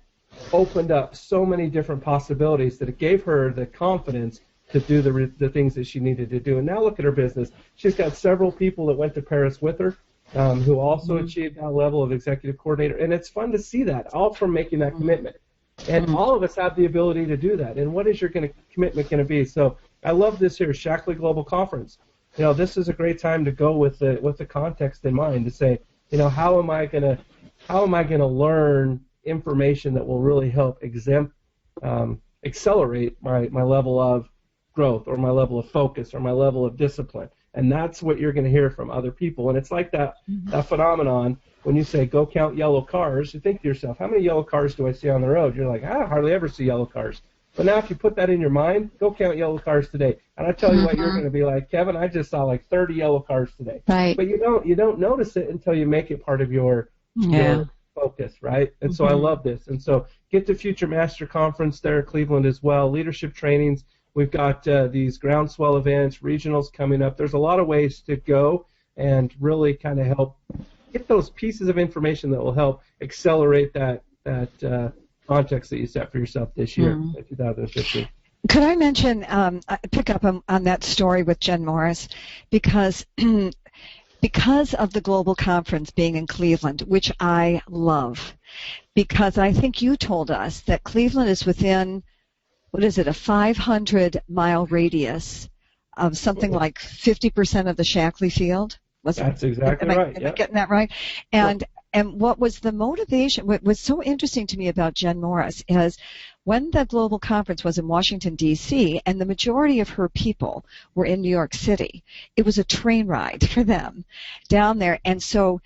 opened up so many different possibilities that it gave her the confidence to do the things that she needed to do. And now look at her business. She's got several people that went to Paris with her who also achieved that level of executive coordinator. And it's fun to see that, all from making that commitment. And all of us have the ability to do that. And what is your commitment going to be? So I love this here, Shaklee Global Conference. You know, this is a great time to go with the context in mind to say, you know, how am I going to learn information that will really help accelerate my level of growth or my level of focus or my level of discipline. And that's what you're going to hear from other people. And it's like that phenomenon when you say, go count yellow cars, you think to yourself, how many yellow cars do I see on the road? You're like, I hardly ever see yellow cars. But now if you put that in your mind, go count yellow cars today. And I tell you what, you're going to be like, Kevin, I just saw like 30 yellow cars today. Right. But you don't notice it until you make it part of your focus, right? And so I love this. And so get to Future Master Conference there at Cleveland as well, leadership trainings. We've got these groundswell events, regionals coming up. There's a lot of ways to go and really kind of help get those pieces of information that will help accelerate that context that you set for yourself this year, in 2015. Could I mention, pick up on that story with Jen Morris, because of the global conference being in Cleveland, which I love, because I think you told us that Cleveland is within, a 500-mile radius of something like 50% of the Shaklee field? That's exactly right. Am I getting that right? And what was the motivation? What was so interesting to me about Jen Morris is when the global conference was in Washington, D.C., and the majority of her people were in New York City, it was a train ride for them down there. And so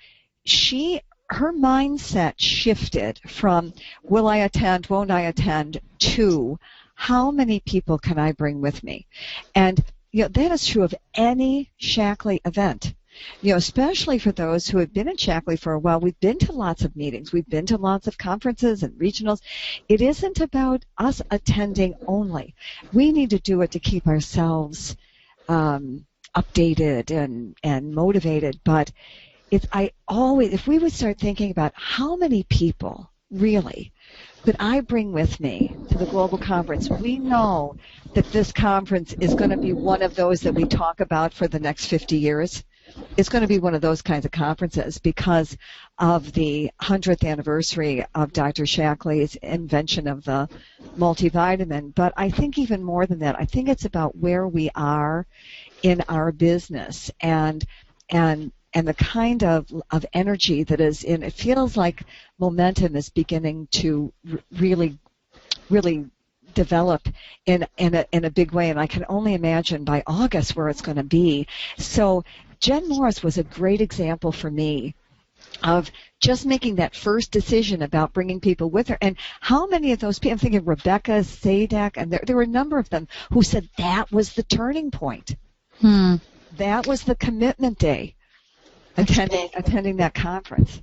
she her mindset shifted from will I attend, won't I attend, to how many people can I bring with me? And that is true of any Shaklee event. Especially for those who have been in Shaklee for a while, we've been to lots of meetings, we've been to lots of conferences and regionals. It isn't about us attending only. We need to do it to keep ourselves updated and motivated. But if we would start thinking about how many people really that I bring with me to the global conference, we know that this conference is going to be one of those that we talk about for the next 50 years. It's going to be one of those kinds of conferences because of the 100th anniversary of Dr. Shaklee's invention of the multivitamin. But I think even more than that, I think it's about where we are in our business and the kind of energy that is in. It feels like momentum is beginning to really develop in a big way, and I can only imagine by August where it's going to be. So Jen Morris was a great example for me of just making that first decision about bringing people with her. And how many of those people, I'm thinking Rebecca Sadak, and there were a number of them who said that was the turning point. That was the commitment day, attending that conference.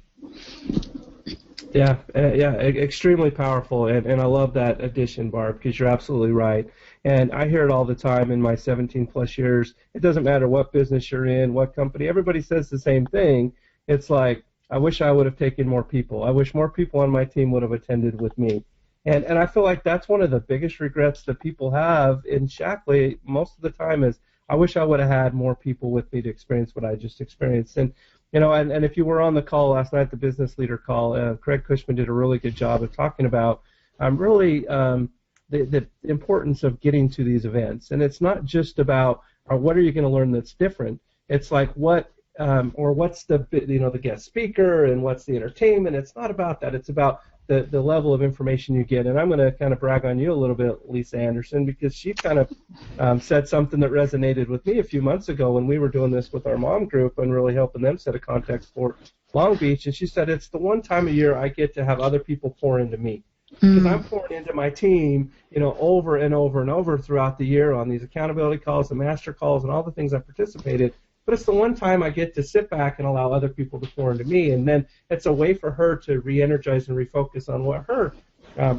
Yeah, extremely powerful, and I love that addition, Barb, because you're absolutely right. And I hear it all the time in my 17-plus years. It doesn't matter what business you're in, what company. Everybody says the same thing. It's like, I wish I would have taken more people. I wish more people on my team would have attended with me. And I feel like that's one of the biggest regrets that people have in Shaklee most of the time is, I wish I would have had more people with me to experience what I just experienced. And and if you were on the call last night, the business leader call, Craig Cushman did a really good job of talking about the importance of getting to these events. And it's not just about what are you going to learn that's different. It's like what's the guest speaker and what's the entertainment. It's not about that. It's about the level of information you get. And I'm going to kind of brag on you a little bit, Lisa Anderson, because she kind of said something that resonated with me a few months ago when we were doing this with our mom group and really helping them set a context for Long Beach. And she said, it's the one time a year I get to have other people pour into me. Because I'm pouring into my team, over and over and over throughout the year on these accountability calls, the master calls, and all the things I participated. But it's the one time I get to sit back and allow other people to pour into me, and then it's a way for her to re-energize and refocus on what her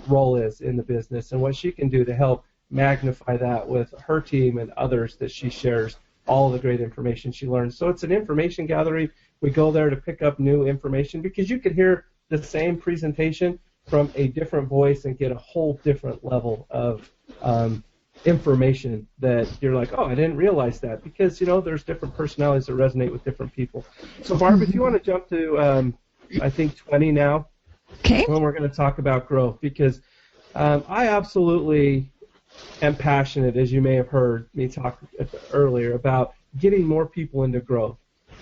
role is in the business and what she can do to help magnify that with her team and others that she shares all the great information she learns. So it's an information gathering. We go there to pick up new information because you could hear the same presentation from a different voice and get a whole different level of information that you're like, oh, I didn't realize that, because there's different personalities that resonate with different people. So Barb, if you want to jump to I think 20 now, okay, when we're going to talk about growth, because I absolutely am passionate, as you may have heard me talk earlier, about getting more people into growth.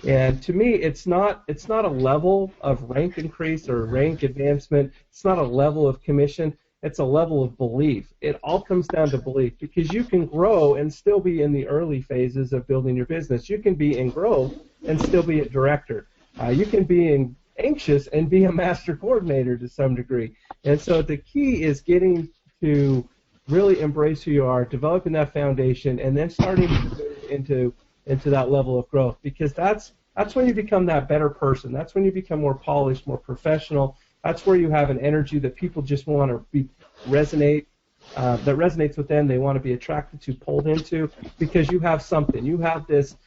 And to me, it's not a level of rank increase or rank advancement. It's not a level of commission. It's a level of belief. It all comes down to belief, because you can grow and still be in the early phases of building your business. You can be in growth and still be a director. You can be anxious and be a master coordinator to some degree. And so the key is getting to really embrace who you are, developing that foundation, and then starting to move into that level of growth, because that's when you become that better person. That's when you become more polished, more professional. That's where you have an energy that people just want to resonate, that resonates with them. They want to be attracted to, pulled into, because you have something. You have this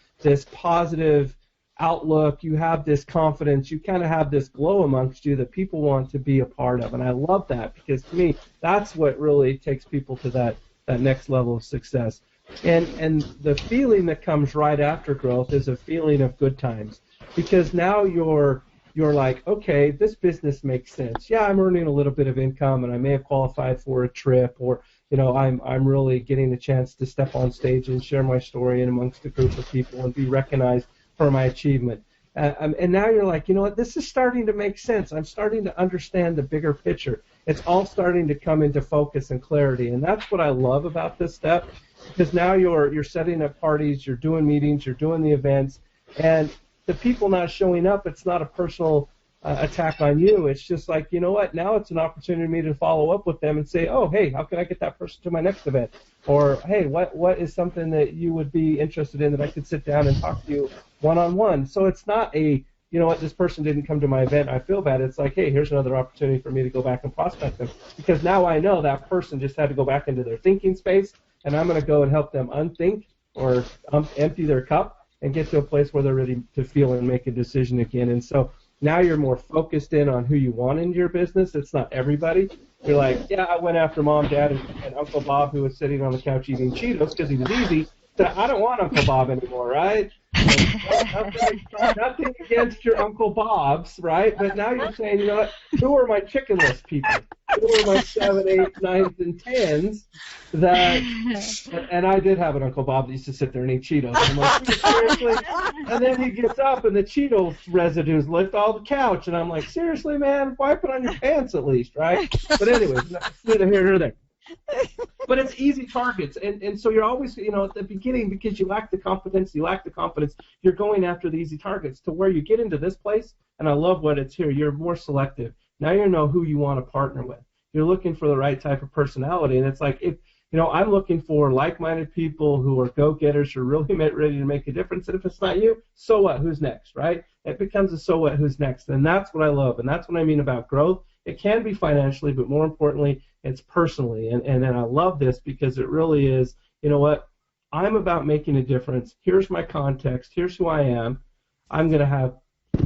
positive outlook. You have this confidence. You kind of have this glow amongst you that people want to be a part of. And I love that, because to me, that's what really takes people to that next level of success. And the feeling that comes right after growth is a feeling of good times, because now you're like, okay, this business makes sense. Yeah, I'm earning a little bit of income, and I may have qualified for a trip, or I'm really getting the chance to step on stage and share my story in amongst a group of people and be recognized for my achievement. And now you're like, you know what, this is starting to make sense. I'm starting to understand the bigger picture. It's all starting to come into focus and clarity, and that's what I love about this step. Because now you're setting up parties, you're doing meetings, you're doing the events, and the people not showing up, it's not a personal attack on you. It's just like, you know what, now it's an opportunity for me to follow up with them and say, oh, hey, how can I get that person to my next event? Or, hey, what is something that you would be interested in that I could sit down and talk to you one-on-one? So it's not a, you know what, this person didn't come to my event, I feel bad. It's like, hey, here's another opportunity for me to go back and prospect them. Because now I know that person just had to go back into their thinking space, and I'm going to go and help them unthink or empty their cup and get to a place where they're ready to feel and make a decision again. And so now you're more focused in on who you want in your business. It's not everybody. You're like, yeah, I went after Mom, Dad, and Uncle Bob, who was sitting on the couch eating Cheetos because he was easy. So I don't want Uncle Bob anymore, right? Nothing against your Uncle Bob's, right? But now you're saying, you know what? Who are my chicken list people? Who are my 7, 8, 9s, and 10s? And I did have an Uncle Bob that used to sit there and eat Cheetos. And I'm like, seriously? And then he gets up and the Cheetos residues lift all the couch. And I'm like, seriously, man? Wipe it on your pants at least, right? But anyways, neither here nor there. But it's easy targets, and so you're always, you know, at the beginning, because you lack the confidence, you're going after the easy targets to where you get into this place, and I love what it's here, you're more selective. Now you know who you want to partner with. You're looking for the right type of personality, and it's like, if, you know, I'm looking for like-minded people who are go-getters, who are really ready to make a difference, and if it's not you, so what, who's next, right? It becomes a so what, who's next, and that's what I love, and that's what I mean about growth. It can be financially, but more importantly, it's personally. And I love this because it really is, you know what, I'm about making a difference. Here's my context. Here's who I am. I'm going to have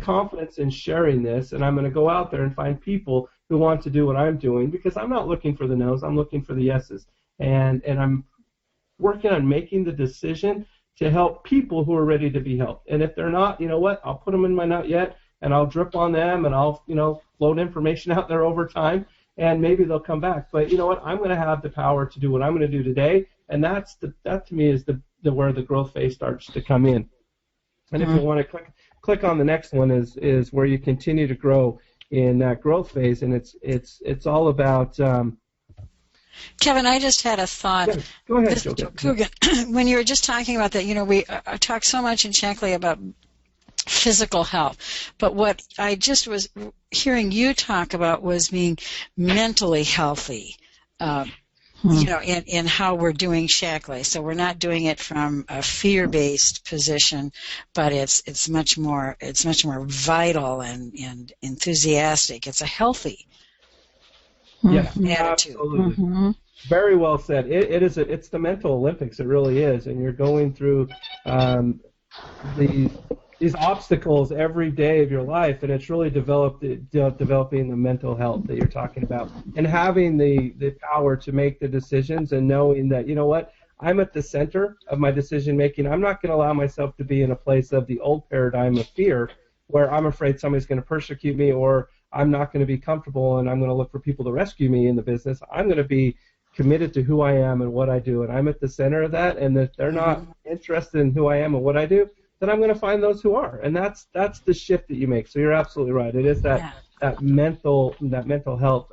confidence in sharing this, and I'm going to go out there and find people who want to do what I'm doing, because I'm not looking for the no's. I'm looking for the yeses. And I'm working on making the decision to help people who are ready to be helped. And if they're not, you know what, I'll put them in my not yet, and I'll drip on them, and I'll, you know, load information out there over time, and maybe they'll come back. But you know what? I'm going to have the power to do what I'm going to do today, and that to me is the where the growth phase starts to come in. And if you want to click on the next one is where you continue to grow in that growth phase, and it's all about. Kevin, I just had a thought. Yeah, go ahead, Joe. Coogan, when you were just talking about that, you know, we talk so much in Shaklee about physical health, but what I just was hearing you talk about was being mentally healthy, you know, in how we're doing Shaklee. So we're not doing it from a fear-based position, but it's much more vital and enthusiastic. It's a healthy attitude. Absolutely. Mm-hmm. Very well said. It's the mental Olympics. It really is, and you're going through these obstacles every day of your life, and it's really developing the mental health that you're talking about, and having the power to make the decisions, and knowing that, you know what, I'm at the center of my decision making. I'm not going to allow myself to be in a place of the old paradigm of fear, where I'm afraid somebody's going to persecute me, or I'm not going to be comfortable, and I'm going to look for people to rescue me in the business. I'm going to be committed to who I am and what I do, and I'm at the center of that, and if they're not interested in who I am and what I do, then I'm going to find those who are, and that's the shift that you make. So you're absolutely right. It is that mental health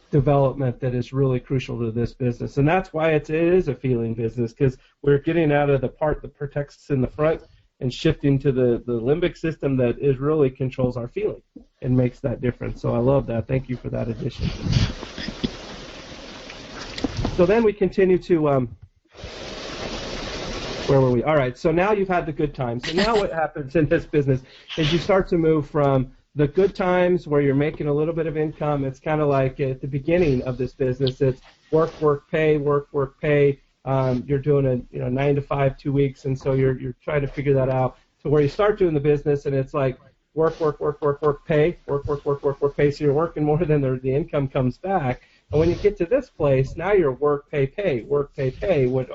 development that is really crucial to this business, and that's why it is a feeling business, because we're getting out of the part that protects us in the front and shifting to the limbic system that is really controls our feeling and makes that difference. So I love that. Thank you for that addition. So then we continue to. Where were we? All right, so now you've had the good times. And now what happens in this business is you start to move from the good times where you're making a little bit of income. It's kind of like at the beginning of this business, it's work, pay. You're doing a 9 to 5, 2 weeks, and so you're trying to figure that out to where you start doing the business, and it's like work, pay. So you're working more than the income comes back. And when you get to this place, now you're work, pay. What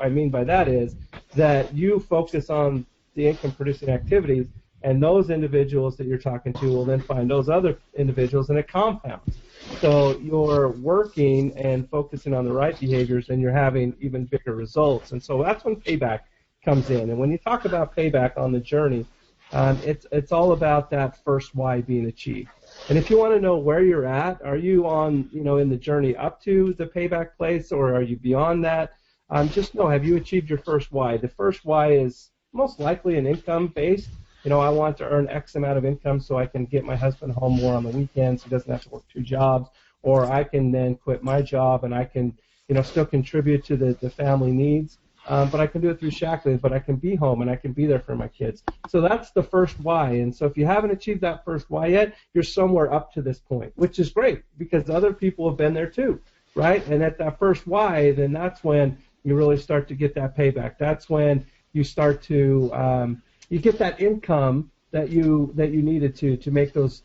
I mean by that is that you focus on the income-producing activities, and those individuals that you're talking to will then find those other individuals, and it compounds. So you're working and focusing on the right behaviors, and you're having even bigger results. And so that's when payback comes in. And when you talk about payback on the journey, it's all about that first why being achieved. And if you want to know where you're at, are you on, in the journey up to the payback place, or are you beyond that? Just know, have you achieved your first why? The first why is most likely an income-based I want to earn X amount of income so I can get my husband home more on the weekends. He doesn't have to work 2 jobs. Or I can then quit my job and I can, still contribute to the family needs. But I can do it through Shaklee, but I can be home and I can be there for my kids. So that's the first why. And so if you haven't achieved that first why yet, you're somewhere up to this point, which is great because other people have been there too, right? And at that first why, then that's when you really start to get that payback. That's when you start to you get that income that you needed to make those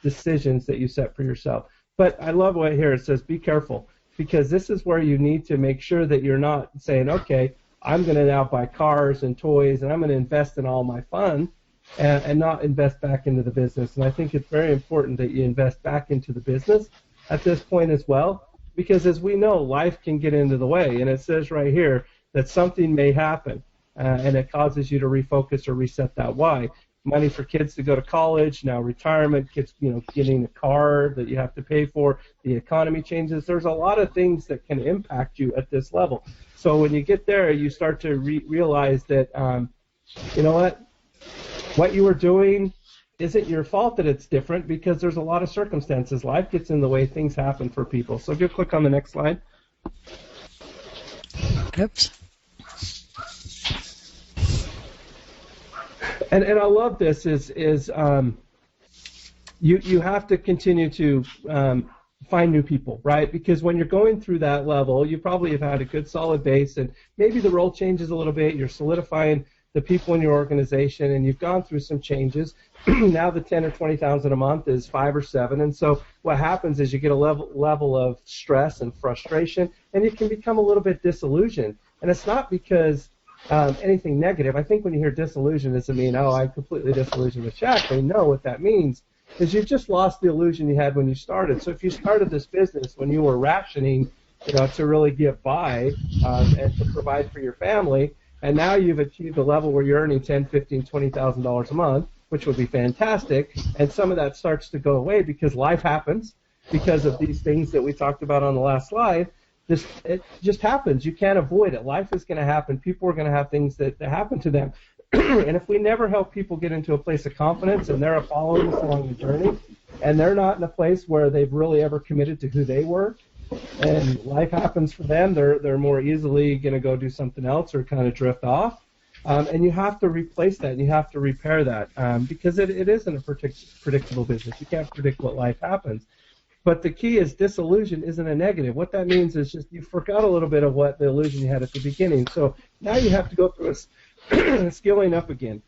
decisions that you set for yourself. But I love what here it says, be careful, because this is where you need to make sure that you're not saying, okay, I'm going to now buy cars and toys and I'm going to invest in all my fun and not invest back into the business. And I think it's very important that you invest back into the business at this point as well, because as we know, life can get into the way. And it says right here that something may happen and it causes you to refocus or reset that why. Money for kids to go to college, now retirement, kids, getting a car that you have to pay for, the economy changes. There's a lot of things that can impact you at this level. So when you get there, you start to realize that, what you were doing isn't your fault that it's different because there's a lot of circumstances. Life gets in the way, things happen for people. So if you click on the next slide. Oops. And I love this is you have to continue to find new people, right? Because when you're going through that level, you probably have had a good solid base, and maybe the role changes a little bit. You're solidifying the people in your organization, and you've gone through some changes. Now the 10 or 20,000 a month is 5 or 7, and so what happens is you get a level of stress and frustration, and you can become a little bit disillusioned. And it's not because anything negative. I think when you hear disillusion, does it mean, I'm completely disillusioned with Shaklee? No, what that means is you've just lost the illusion you had when you started. So if you started this business when you were rationing, to really get by and to provide for your family, and now you've achieved a level where you're earning $10,000, $15,000, $20,000 a month, which would be fantastic, and some of that starts to go away because life happens because of these things that we talked about on the last slide. It just happens. You can't avoid it. Life is going to happen. People are going to have things that happen to them. And if we never help people get into a place of confidence and they're following us along the journey and they're not in a place where they've really ever committed to who they were and life happens for them, they're more easily going to go do something else or kind of drift off. And you have to replace that and you have to repair that because it isn't a predictable business. You can't predict what life happens. But the key is disillusion isn't a negative. What that means is just you forgot a little bit of what the illusion you had at the beginning. So now you have to go through a skilling up again.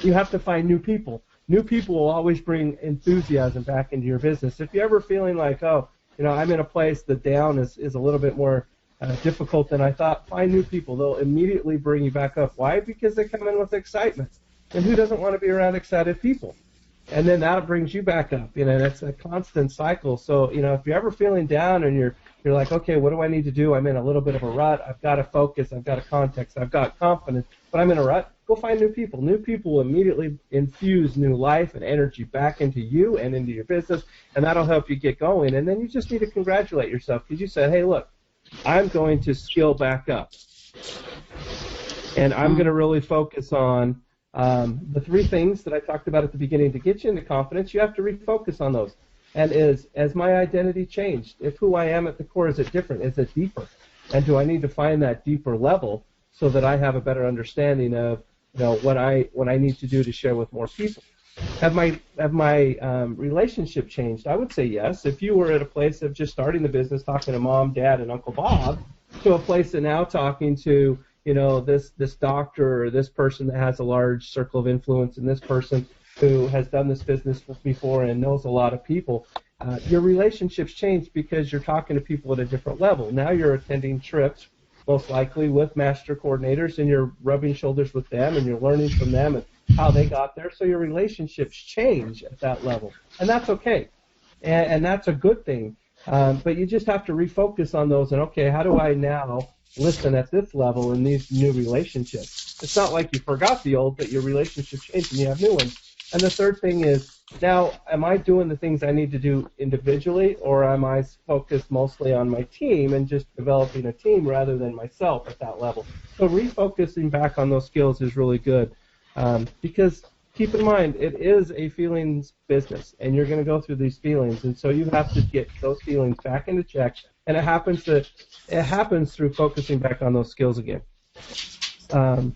You have to find new people. New people will always bring enthusiasm back into your business. If you're ever feeling like, I'm in a place the down is a little bit more difficult than I thought, find new people. They'll immediately bring you back up. Why? Because they come in with excitement. And who doesn't want to be around excited people? And then that brings you back up. That's a constant cycle. So, if you're ever feeling down and you're like, okay, what do I need to do? I'm in a little bit of a rut. I've got to focus. I've got a context. I've got confidence, but I'm in a rut. Go find new people. New people will immediately infuse new life and energy back into you and into your business, and that'll help you get going. And then you just need to congratulate yourself because you said, hey, look, I'm going to skill back up, and I'm going to really focus on the 3 things that I talked about at the beginning to get you into confidence. You have to refocus on those. And as my identity changed, if who I am at the core, is it different? Is it deeper? And do I need to find that deeper level so that I have a better understanding of what I need to do to share with more people? Have my relationship changed? I would say yes. If you were at a place of just starting the business, talking to Mom, Dad, and Uncle Bob, to a place of now talking to this doctor or this person that has a large circle of influence and this person who has done this business before and knows a lot of people, your relationships change because you're talking to people at a different level. Now you're attending trips, most likely with master coordinators, and you're rubbing shoulders with them and you're learning from them and how they got there. So your relationships change at that level, and that's okay, and that's a good thing. But you just have to refocus on those and, okay, how do I now listen at this level in these new relationships? It's not like you forgot the old, but your relationships change and you have new ones. And the third thing is, now, am I doing the things I need to do individually, or am I focused mostly on my team and just developing a team rather than myself at that level? So refocusing back on those skills is really good because keep in mind, it is a feelings business, and you're going to go through these feelings, and so you have to get those feelings back into check, and it happens through focusing back on those skills again. And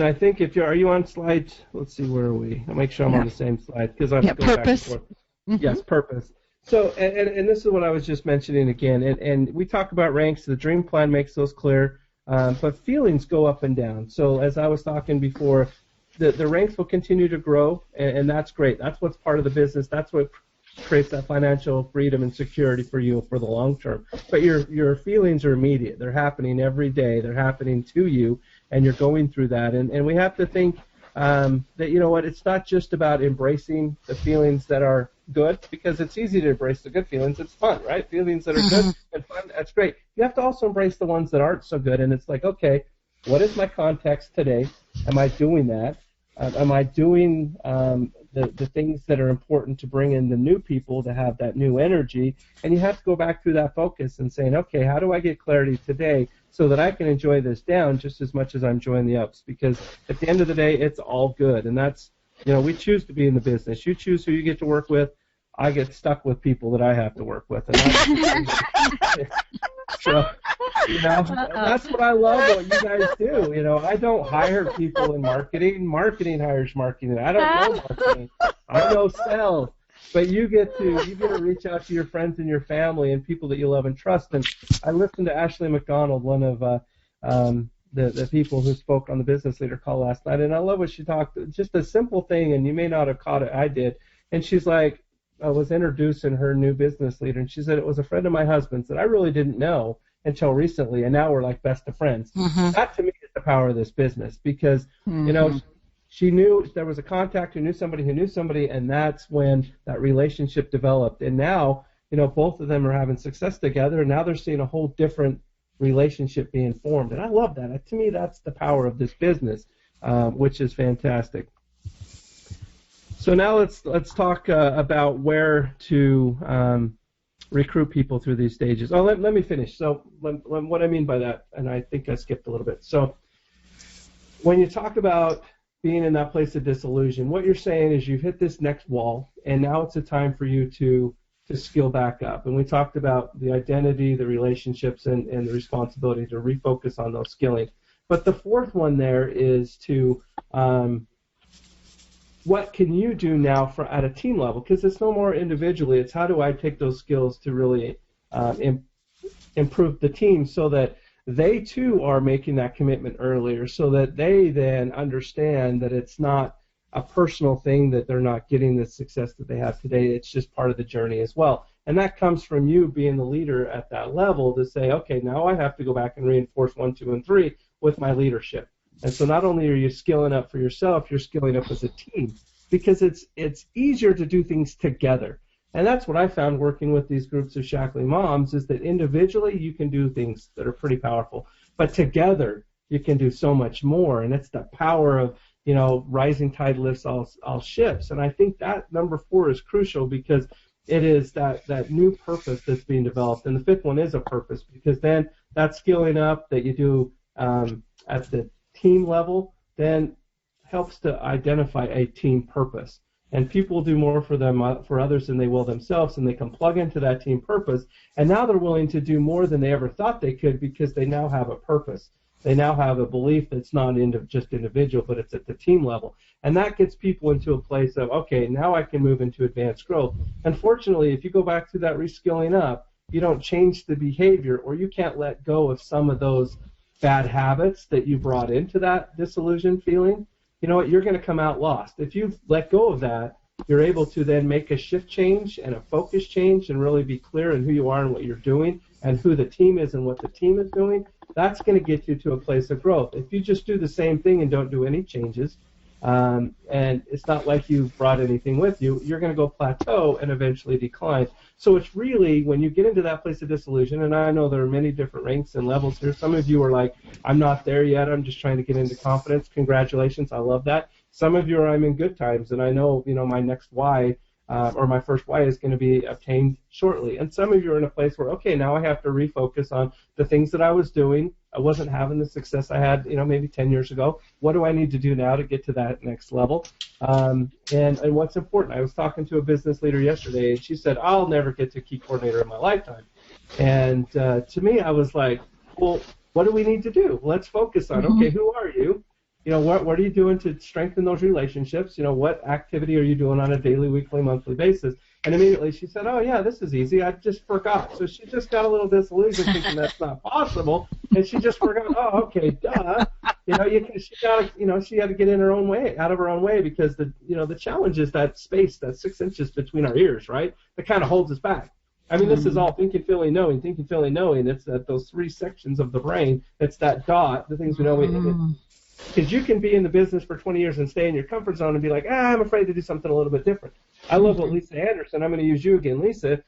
I think are you on slide? Let's see, where are we? I'll make sure I'm on the same slide because I'm going purpose. back and forth. Mm-hmm. Yes, purpose. So, and this is what I was just mentioning again, and we talk about ranks. The dream plan makes those clear, but feelings go up and down. So as I was talking before, the ranks will continue to grow, and that's great. That's what's part of the business. That's what creates that financial freedom and security for you for the long term. But your feelings are immediate. They're happening every day. They're happening to you, and you're going through that. And we have to think that, you know what, it's not just about embracing the feelings that are good, because it's easy to embrace the good feelings. It's fun, right? Feelings that are good and fun, that's great. You have to also embrace the ones that aren't so good, and it's like, okay, what is my context today? Am I doing that? Am I doing the things that are important to bring in the new people to have that new energy? And you have to go back through that focus and saying, okay, how do I get clarity today so that I can enjoy this down just as much as I'm enjoying the ups? Because at the end of the day, it's all good. And that's, you know, we choose to be in the business. You choose who you get to work with. I get stuck with people that I have to work with. And so, you know, that's what I love what you guys do. You know, I don't hire people in marketing. Marketing hires marketing. I don't know marketing. I know sales. But you get to reach out to your friends and your family and people that you love and trust. And I listened to Ashley McDonald, one of the people who spoke on the Business Leader call last night, and I love what she talked. Just a simple thing, and you may not have caught it. I did. And she's like, I was introducing her new business leader, and she said it was a friend of my husband's that I really didn't know until recently, and now we're like best of friends. Mm-hmm. That to me is the power of this business, because you know, she knew there was a contact who knew somebody, and that's when that relationship developed. And now, you know, both of them are having success together, and now they're seeing a whole different relationship being formed. And I love that. To me, that's the power of this business, which is fantastic. So now let's talk about where to recruit people through these stages. Oh, let me finish. So what I mean by that, and I think I skipped a little bit. So when you talk about being in that place of disillusion, what you're saying is you've hit this next wall, and now it's a time for you to skill back up. And we talked about the identity, the relationships, and the responsibility to refocus on those skilling. But the fourth one there is to what can you do now at a team level? Because it's no more individually. It's how do I take those skills to really improve the team so that they too are making that commitment earlier, so that they then understand that it's not a personal thing, that they're not getting the success that they have today. It's just part of the journey as well. And that comes from you being the leader at that level to say, okay, now I have to go back and reinforce 1, 2, and 3 with my leadership. And so not only are you skilling up for yourself, you're skilling up as a team, because it's easier to do things together. And that's what I found working with these groups of Shaklee moms, is that individually you can do things that are pretty powerful, but together you can do so much more. And it's the power of, you know, rising tide lifts all ships. And I think that number 4 is crucial, because it is that new purpose that's being developed. And the 5th one is a purpose, because then that skilling up that you do at the team level then helps to identify a team purpose. And people do more for others than they will themselves, and they can plug into that team purpose. And now they're willing to do more than they ever thought they could, because they now have a purpose. They now have a belief that's not just individual, but it's at the team level. And that gets people into a place of, okay, now I can move into advanced growth. Unfortunately, if you go back to that reskilling up, you don't change the behavior, or you can't let go of some of those bad habits that you brought into that disillusioned feeling, you know what, you're going to come out lost. If you let go of that, you're able to then make a shift change and a focus change and really be clear in who you are and what you're doing and who the team is and what the team is doing. That's going to get you to a place of growth. If you just do the same thing and don't do any changes, and it's not like you've brought anything with you, you're going to go plateau and eventually decline. So it's really, when you get into that place of disillusion, and I know there are many different ranks and levels here. Some of you are like, I'm not there yet, I'm just trying to get into confidence. Congratulations, I love that. Some of you are, I'm in good times, and I know, you know, my next why, or my first why is going to be obtained shortly. And some of you are in a place where, okay, now I have to refocus on the things that I was doing I wasn't having the success I had, maybe 10 years ago. What do I need to do now to get to that next level? And what's important? I was talking to a business leader yesterday, and she said, I'll never get to key coordinator in my lifetime. And to me, I was like, well, what do we need to do? Let's focus on, okay, who are you? What are you doing to strengthen those relationships? What activity are you doing on a daily, weekly, monthly basis? And immediately she said, oh, yeah, this is easy. I just forgot. So she just got a little disillusioned thinking that's not possible. And she just forgot, oh, okay, duh. She had to get in her own way, out of her own way, because the challenge is that space, that 6 inches between our ears, right? That kind of holds us back. I mean, this is all thinking, feeling, knowing, thinking, feeling, knowing. It's those 3 sections of the brain. It's that dot, the things we know. Because you can be in the business for 20 years and stay in your comfort zone and be like, I'm afraid to do something a little bit different. I love what Lisa Anderson, I'm going to use you again, Lisa,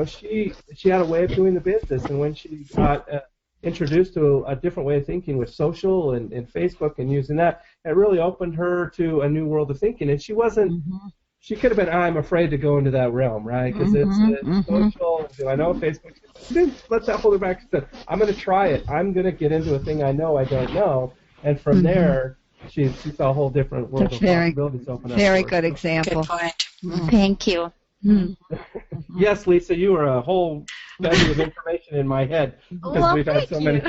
she had a way of doing the business, and when she got introduced to a different way of thinking with social and Facebook and using that, it really opened her to a new world of thinking, and she wasn't, she could have been, I'm afraid to go into that realm, right, because it's social, do I know Facebook? She didn't let that hold her back. She said, I'm going to try it. I'm going to get into a thing I know I don't know, and from there, she saw a whole different world of possibilities open up. Very good example. Good point. Thank you. Yes, Lisa, you are a whole bevy of information in my head because we've had so many.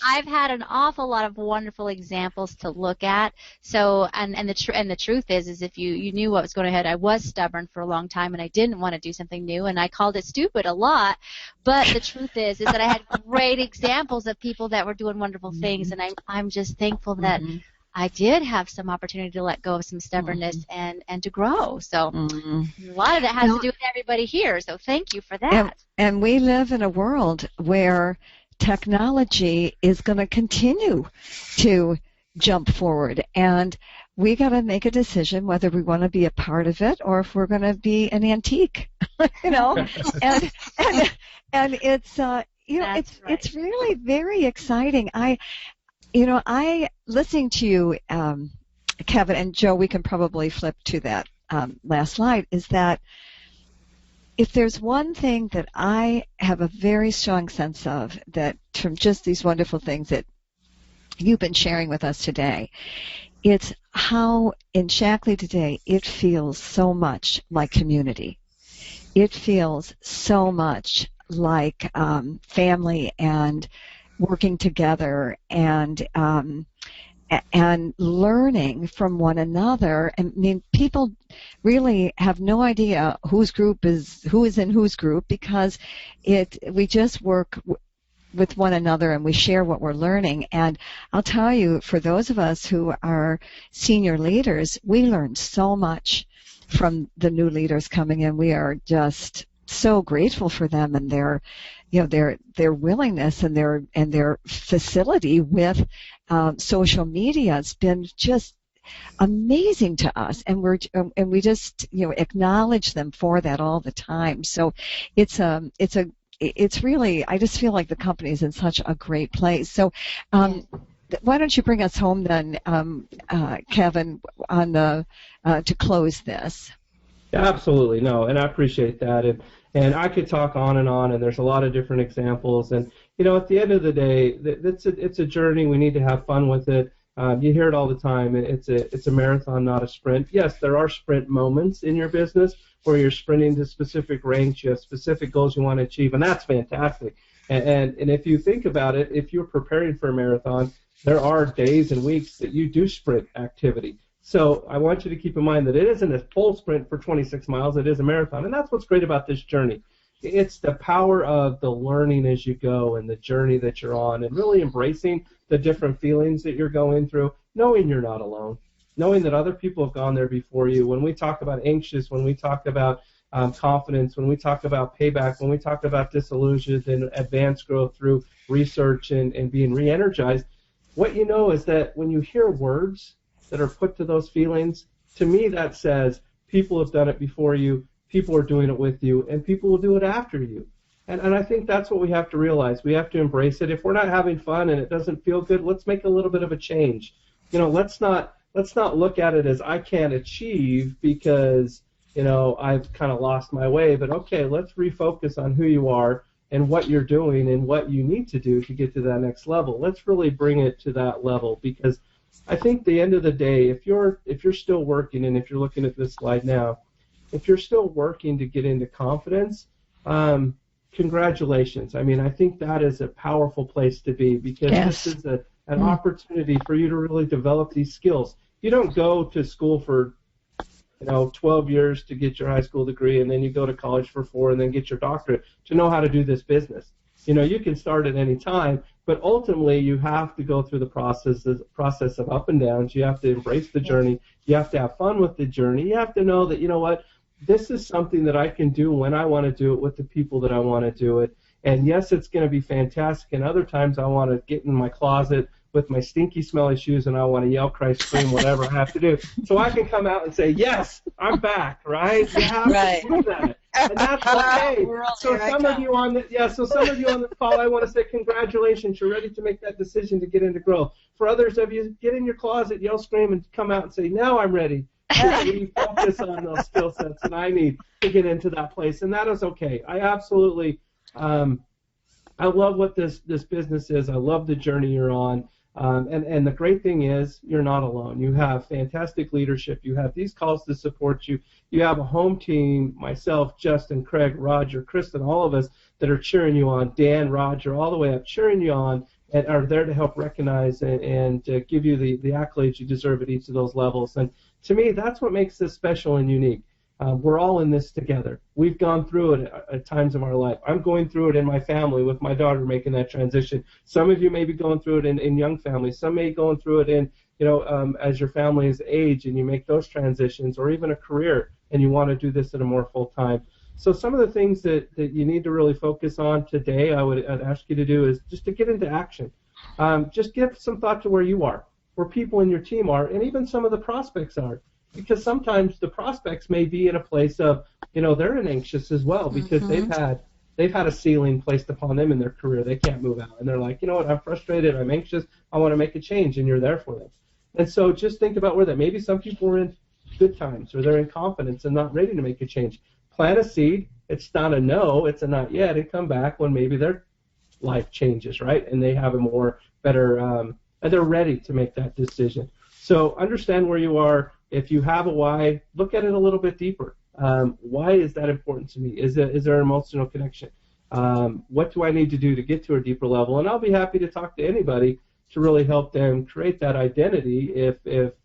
I've had an awful lot of wonderful examples to look at. So, and the truth is if you knew what was going ahead, I was stubborn for a long time, and I didn't want to do something new, and I called it stupid a lot. But the truth is that I had great examples of people that were doing wonderful things, and I'm just thankful that I did have some opportunity to let go of some stubbornness and to grow. So a lot of that has to do with everybody here. So thank you for that. And we live in a world where technology is going to continue to jump forward, and we got to make a decision whether we want to be a part of it or if we're going to be an antique, and it's it's really very exciting. I listening to you, Kevin, and Joe, we can probably flip to that last slide, is that if there's one thing that I have a very strong sense of, that from just these wonderful things that you've been sharing with us today, it's how in Shaklee today it feels so much like community. It feels so much like family and working together and learning from one another. I mean, people really have no idea who is in whose group, because we just work with one another and we share what we're learning. And I'll tell you, for those of us who are senior leaders, we learn so much from the new leaders coming in. We are just so grateful for them and their willingness and their facility with social media. It's been just amazing to us, and we just acknowledge them for that all the time. So it's really, I just feel like the company is in such a great place. So why don't you bring us home then, Kevin, on to close this? Absolutely, no, and I appreciate that, and I could talk on, and there's a lot of different examples, and at the end of the day, it's a journey. We need to have fun with it. You hear it all the time. It's a marathon, not a sprint. Yes, there are sprint moments in your business where you're sprinting to specific ranks, you have specific goals you want to achieve, and that's fantastic. And if you think about it, if you're preparing for a marathon, there are days and weeks that you do sprint activity. So I want you to keep in mind that it isn't a full sprint for 26 miles. It is a marathon, and that's what's great about this journey. It's the power of the learning as you go and the journey that you're on, and really embracing the different feelings that you're going through, knowing you're not alone, knowing that other people have gone there before you. When we talk about anxious, when we talk about confidence, when we talk about payback, when we talk about disillusioned and advanced growth through research and being re-energized, what you know is that when you hear words that are put to those feelings, to me that says people have done it before you, people are doing it with you, and people will do it after you. And I think that's what we have to realize. We have to embrace it. If we're not having fun and it doesn't feel good, let's make a little bit of a change. Let's not look at it as I can't achieve because I've kind of lost my way. But okay, let's refocus on who you are and what you're doing and what you need to do to get to that next level. Let's really bring it to that level, because I think at the end of the day, if you're still working, and if you're looking at this slide now, if you're still working to get into confidence, congratulations. I mean, I think that is a powerful place to be, because this is an opportunity for you to really develop these skills. You don't go to school for 12 years to get your high school degree, and then you go to college for 4 and then get your doctorate to know how to do this business. You can start at any time, but ultimately you have to go through the process of up and downs. You have to embrace the journey. You have to have fun with the journey. You have to know that, this is something that I can do when I want to do it with the people that I want to do it. And yes, it's going to be fantastic. And other times I want to get in my closet with my stinky, smelly shoes, and I want to yell, cry, scream, whatever I have to do. So I can come out and say, yes, I'm back, right? You have to do that. And that's okay. So some of you on the call, I want to say congratulations. You're ready to make that decision to get into growth. For others of you, get in your closet, yell, scream, and come out and say, now I'm ready. We focus on those skill sets, and I need to get into that place, and that is okay. I absolutely, I love what this business is. I love the journey you're on, and the great thing is you're not alone. You have fantastic leadership. You have these calls to support you. You have a home team, myself, Justin, Craig, Roger, Kristen, all of us that are cheering you on, Dan, Roger, all the way up, cheering you on, and are there to help recognize and give you the accolades you deserve at each of those levels. And to me, that's what makes this special and unique. We're all in this together. We've gone through it at times of our life. I'm going through it in my family with my daughter making that transition. Some of you may be going through it in young families. Some may be going through it in, as your families age and you make those transitions, or even a career and you want to do this at a more full time. So some of the things that you need to really focus on today, I'd ask you to do is just to get into action. Just give some thought to where you are, where people in your team are, and even some of the prospects are. Because sometimes the prospects may be in a place of, they're anxious as well, because they've had a ceiling placed upon them in their career. They can't move out. And they're like, you know what, I'm frustrated, I'm anxious, I want to make a change, and you're there for them. And so just think about where that. Maybe some people are in good times, or they're in confidence and not ready to make a change. Plant a seed. It's not a no, it's a not yet, and come back when maybe their life changes, right? And they have a better, and they're ready to make that decision. So understand where you are. If you have a why, look at it a little bit deeper. Why is that important to me? Is there an emotional connection? What do I need to do to get to a deeper level? And I'll be happy to talk to anybody to really help them create that identity if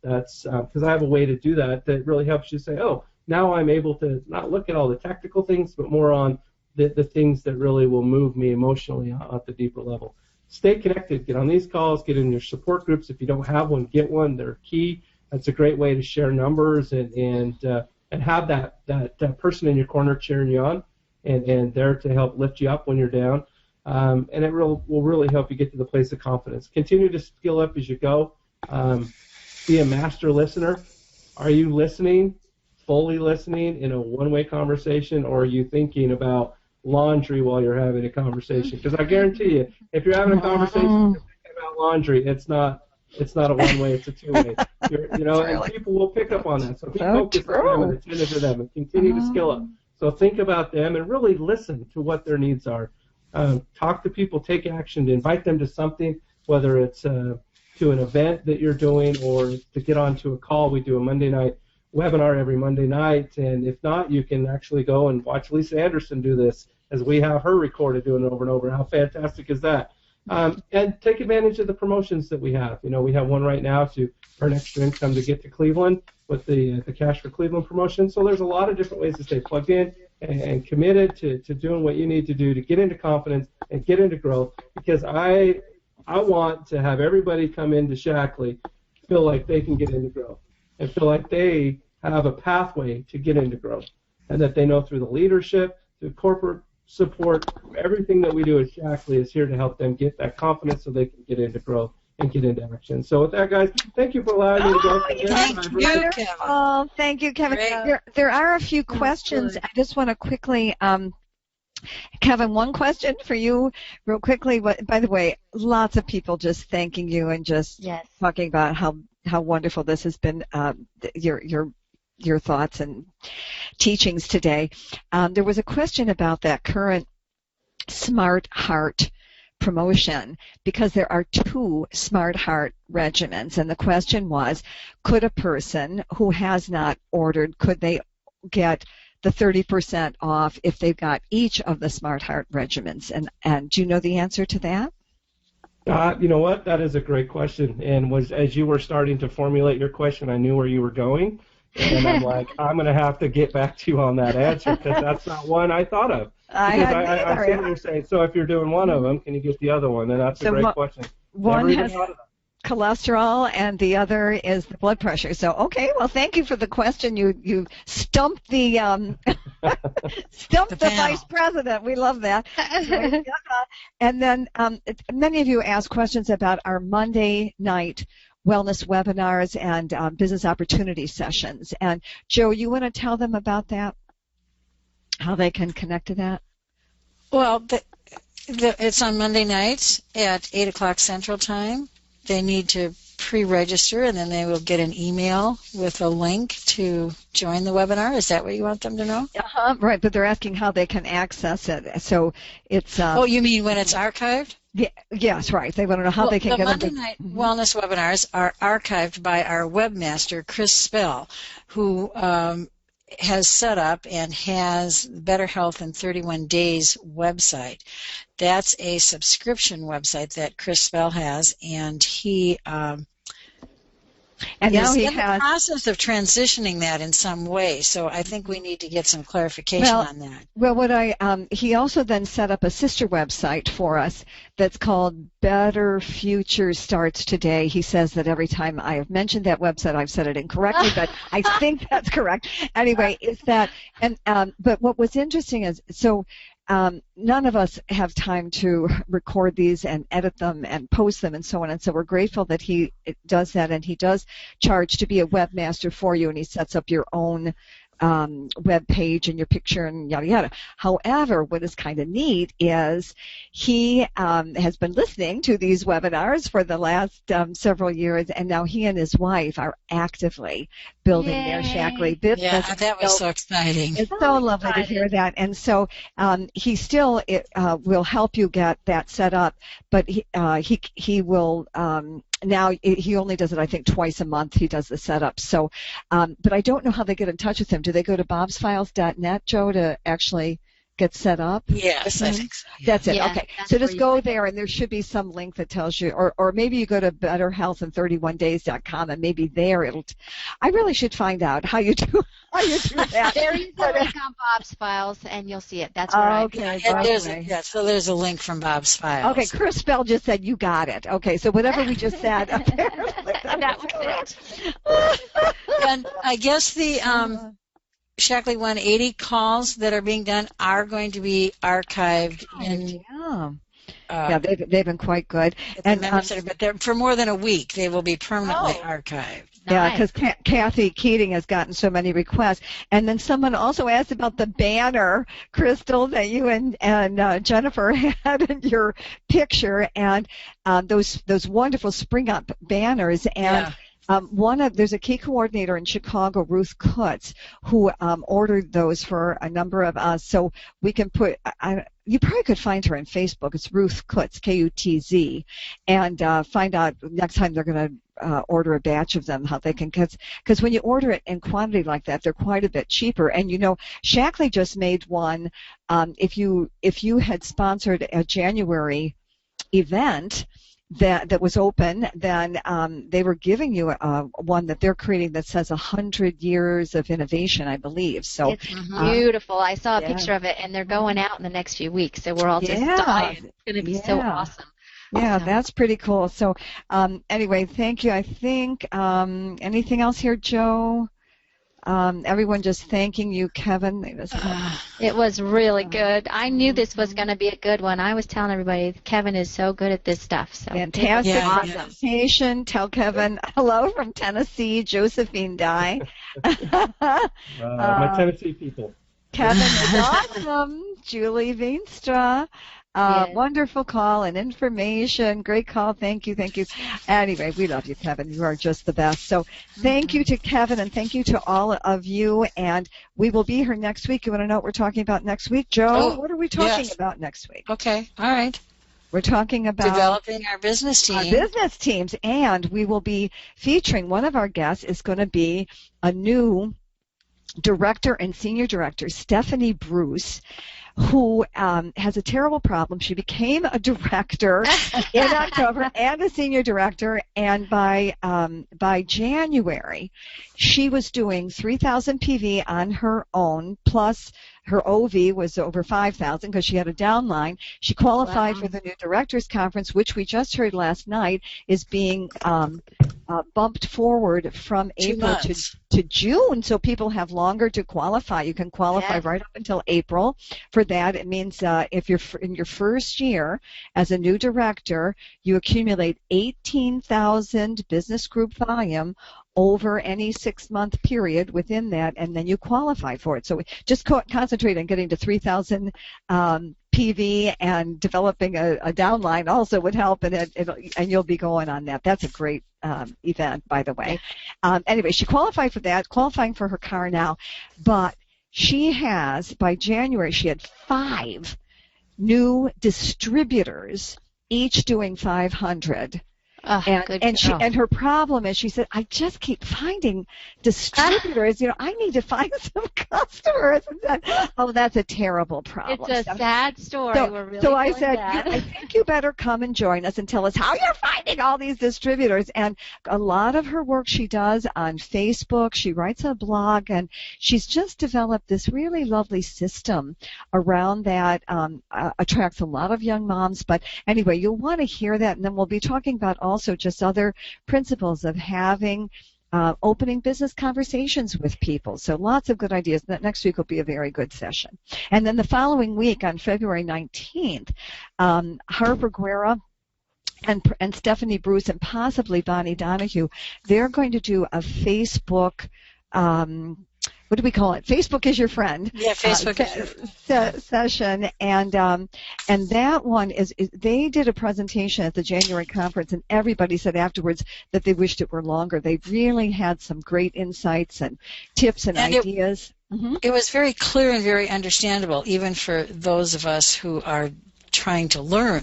that's, because I have a way to do that really helps you say, oh, now I'm able to not look at all the tactical things, but more on the things that really will move me emotionally at the deeper level. Stay connected. Get on these calls. Get in your support groups. If you don't have one, get one. They're key. That's a great way to share numbers and have that person in your corner cheering you on and there to help lift you up when you're down. And it will really help you get to the place of confidence. Continue to skill up as you go. Be a master listener. Are you listening, fully listening in a one-way conversation, or are you thinking about laundry while you're having a conversation? Because I guarantee you, if you're having a conversation about laundry, it's not a one-way, it's a two-way. And people will pick up on that. So be focused on them and attentive to them and continue to skill up. So think about them and really listen to what their needs are. Talk to people, take action, to invite them to something, whether it's to an event that you're doing or to get onto a call. We do a Monday night webinar every Monday night, and if not, you can actually go and watch Lisa Anderson do this as we have her recorded doing it over and over. How fantastic is that? And take advantage of the promotions that we have. We have one right now to earn extra income to get to Cleveland with the Cash for Cleveland promotion. So there's a lot of different ways to stay plugged in and committed to doing what you need to do to get into confidence and get into growth, because I want to have everybody come into Shaklee feel like they can get into growth and feel like they have a pathway to get into growth, and that they know through the leadership, through corporate support, everything that we do at Shaklee is here to help them get that confidence so they can get into growth and get into action. So with that, guys, thank you for allowing me to go. Thank you, Kevin. There are a few questions. I just want to quickly, Kevin, one question for you real quickly. By the way, lots of people just thanking you and just talking about how wonderful this has been, your thoughts and teachings today. There was a question about that current Smart Heart promotion, because there are 2 Smart Heart regimens, and the question was, could a person who has not ordered, could they get the 30% off if they got each of the Smart Heart regimens? And do you know the answer to that? You know what? That is a great question. And as you were starting to formulate your question, I knew where you were going. And I'm like, I'm going to have to get back to you on that answer, because that's not one I thought of. I see what you're saying. So if you're doing one of them, can you get the other one? And that's a great question. One has cholesterol, and the other is the blood pressure. So, okay, well, thank you for the question. You stumped the vice president. We love that. And then many of you asked questions about our Monday night wellness webinars and business opportunity sessions. And Joe, you want to tell them about that? How they can connect to that? Well, it's on Monday nights at 8 o'clock Central Time. They need to pre-register, and then they will get an email with a link to join the webinar. Is that what you want them to know? Right, but they're asking how they can access it. So it's... oh, you mean when it's archived? Yeah, yes, right. They want to know how they can get the Monday night wellness webinars are archived by our webmaster, Chris Spell, who has set up and has Better Health in 31 Days website. That's a subscription website that Chris Spell has, and he and now is he in has the process of transitioning that in some way. So I think we need to get some clarification on that. Well, he also then set up a sister website for us that's called Better Future Starts Today. He says that every time I have mentioned that website, I've said it incorrectly, but I think that's correct. Anyway, but what was interesting is, so none of us have time to record these and edit them and post them and so on, and so we're grateful that he does that, and he does charge to be a webmaster for you, and he sets up your own web page and your picture and yada yada. However, what is kind of neat is he has been listening to these webinars for the last several years, and now he and his wife are actively building their Shaklee business. Yeah, that was so exciting. It's so lovely to hear that. And so he still will help you get that set up, but he will now he only does it, I think, twice a month. He does the setup. So, but I don't know how they get in touch with him. Do they go to bobsfiles.net, Joe, to actually get set up? Yes, I think so. Yeah. That's it. Yeah, okay. that's So just where you go find there, and there should be some link that tells you, or maybe you go to betterhealthin31days.com, and maybe there I really should find out how you do that. There is a link on Bob's Files, and you'll see it. That's right. Okay. So there's a link from Bob's Files. Okay, Chris Bell just said you got it. Okay, so whatever we just said, apparently That was correct. And I guess the Shaklee 180 calls that are being done are going to be archived in. Yeah, they've been quite good. And but for more than a week, they will be permanently archived. Yeah, because Kathy Keating has gotten so many requests. And then someone also asked about the banner, Crystal, that you and Jennifer had in your picture, and those wonderful Spring Up banners. And there's a key coordinator in Chicago, Ruth Kutz, who ordered those for a number of us. So we can put. You probably could find her on Facebook. It's Ruth Kutz, K-U-T-Z, and find out next time they're going to order a batch of them, how they can, because when you order it in quantity like that, they're quite a bit cheaper. And Shaklee just made one. If you had sponsored a January event that was open, then they were giving you one that they're creating that says 100 years of innovation, I believe. So it's beautiful. I saw a picture of it, and they're going out in the next few weeks, so we're all just dying. It's going to be so awesome. Yeah, that's pretty cool. So anyway, thank you. I think anything else here, Joe? Everyone just thanking you, Kevin. It was really good. I knew this was going to be a good one. I was telling everybody, Kevin is so good at this stuff. So fantastic presentation. Tell Kevin hello from Tennessee, Josephine Dye. My Tennessee people. Kevin is awesome. Julie Veenstra. Yes. Wonderful call and information. Great call. Thank you. Thank you. Anyway, we love you, Kevin. You are just the best. So thank you to Kevin and thank you to all of you. And we will be here next week. You want to know what we're talking about next week? Joe, what are we talking about next week? Okay. All right. We're talking about developing our business team. Our business teams. And we will be featuring one of our guests is going to be a new director and senior director, Stephanie Bruce, who has a terrible problem. She became a director in October and a senior director, and by January, she was doing 3,000 PV on her own, plus her OV was over 5,000 because she had a downline. She qualified for the new directors conference, which we just heard last night is being bumped forward from April to June, so people have longer to qualify. You can qualify right up until April for that. It means if you're in your first year as a new director, you accumulate 18,000 business group volume over any 6-month period within that, and then you qualify for it. So just concentrate on getting to 3,000 PV, and developing a downline also would help, and you'll be going on that. That's a great event, by the way. Anyway, she qualified for that, qualifying for her car now, but she has, by January, she had 5 new distributors, each doing 500. And her problem is, she said, I just keep finding distributors. I need to find some customers. That's a terrible problem. It's a sad story. So I said, I think you better come and join us and tell us how you're finding all these distributors. And a lot of her work she does on Facebook. She writes a blog, and she's just developed this really lovely system around that. Attracts a lot of young moms. But anyway, you'll want to hear that, and then we'll be talking about also just other principles of having opening business conversations with people. So lots of good ideas. Next week will be a very good session. And then the following week on February 19th, Harper Guerra and Stephanie Bruce and possibly Bonnie Donahue, they're going to do a Facebook what do we call it? Facebook is your friend. Yeah, Facebook is your friend. Session, and that one is they did a presentation at the January conference, and everybody said afterwards that they wished it were longer. They really had some great insights and tips and ideas. It was very clear and very understandable, even for those of us who are trying to learn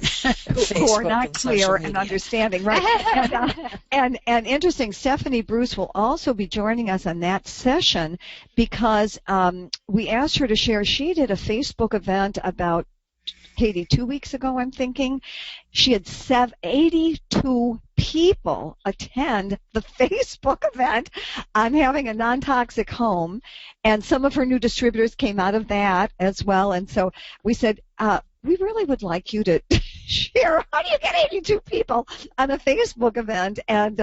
who are not clear and understanding, right? and interesting, Stephanie Bruce will also be joining us on that session because we asked her to share. She did a Facebook event about, Katie, 2 weeks ago, I'm thinking. She had 82 people attend the Facebook event on having a non-toxic home, and some of her new distributors came out of that as well. And so we said, we really would like you to share how do you get 82 people on a Facebook event, and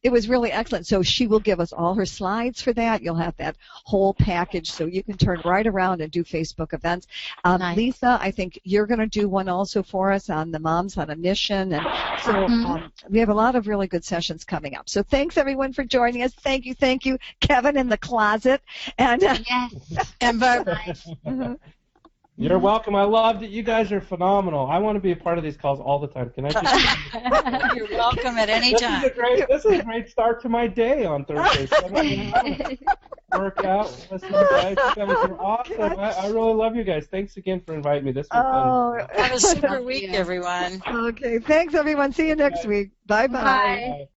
it was really excellent. So she will give us all her slides for that. You'll have that whole package, so you can turn right around and do Facebook events. Nice. Lisa, I think you're going to do one also for us on the Moms on a Mission, and so we have a lot of really good sessions coming up. So thanks everyone for joining us. Thank you, Kevin in the closet, and yes, and Barbara. You're welcome. I loved it. You guys are phenomenal. I want to be a part of these calls all the time. Can I just... You're welcome at any time. This is a great start to my day on Thursday. Work out, listen to you guys. You guys are awesome. I really love you guys. Thanks again for inviting me. This was fun. Have a super week, everyone. Okay. Thanks, everyone. See you next week. Bye-bye. Bye.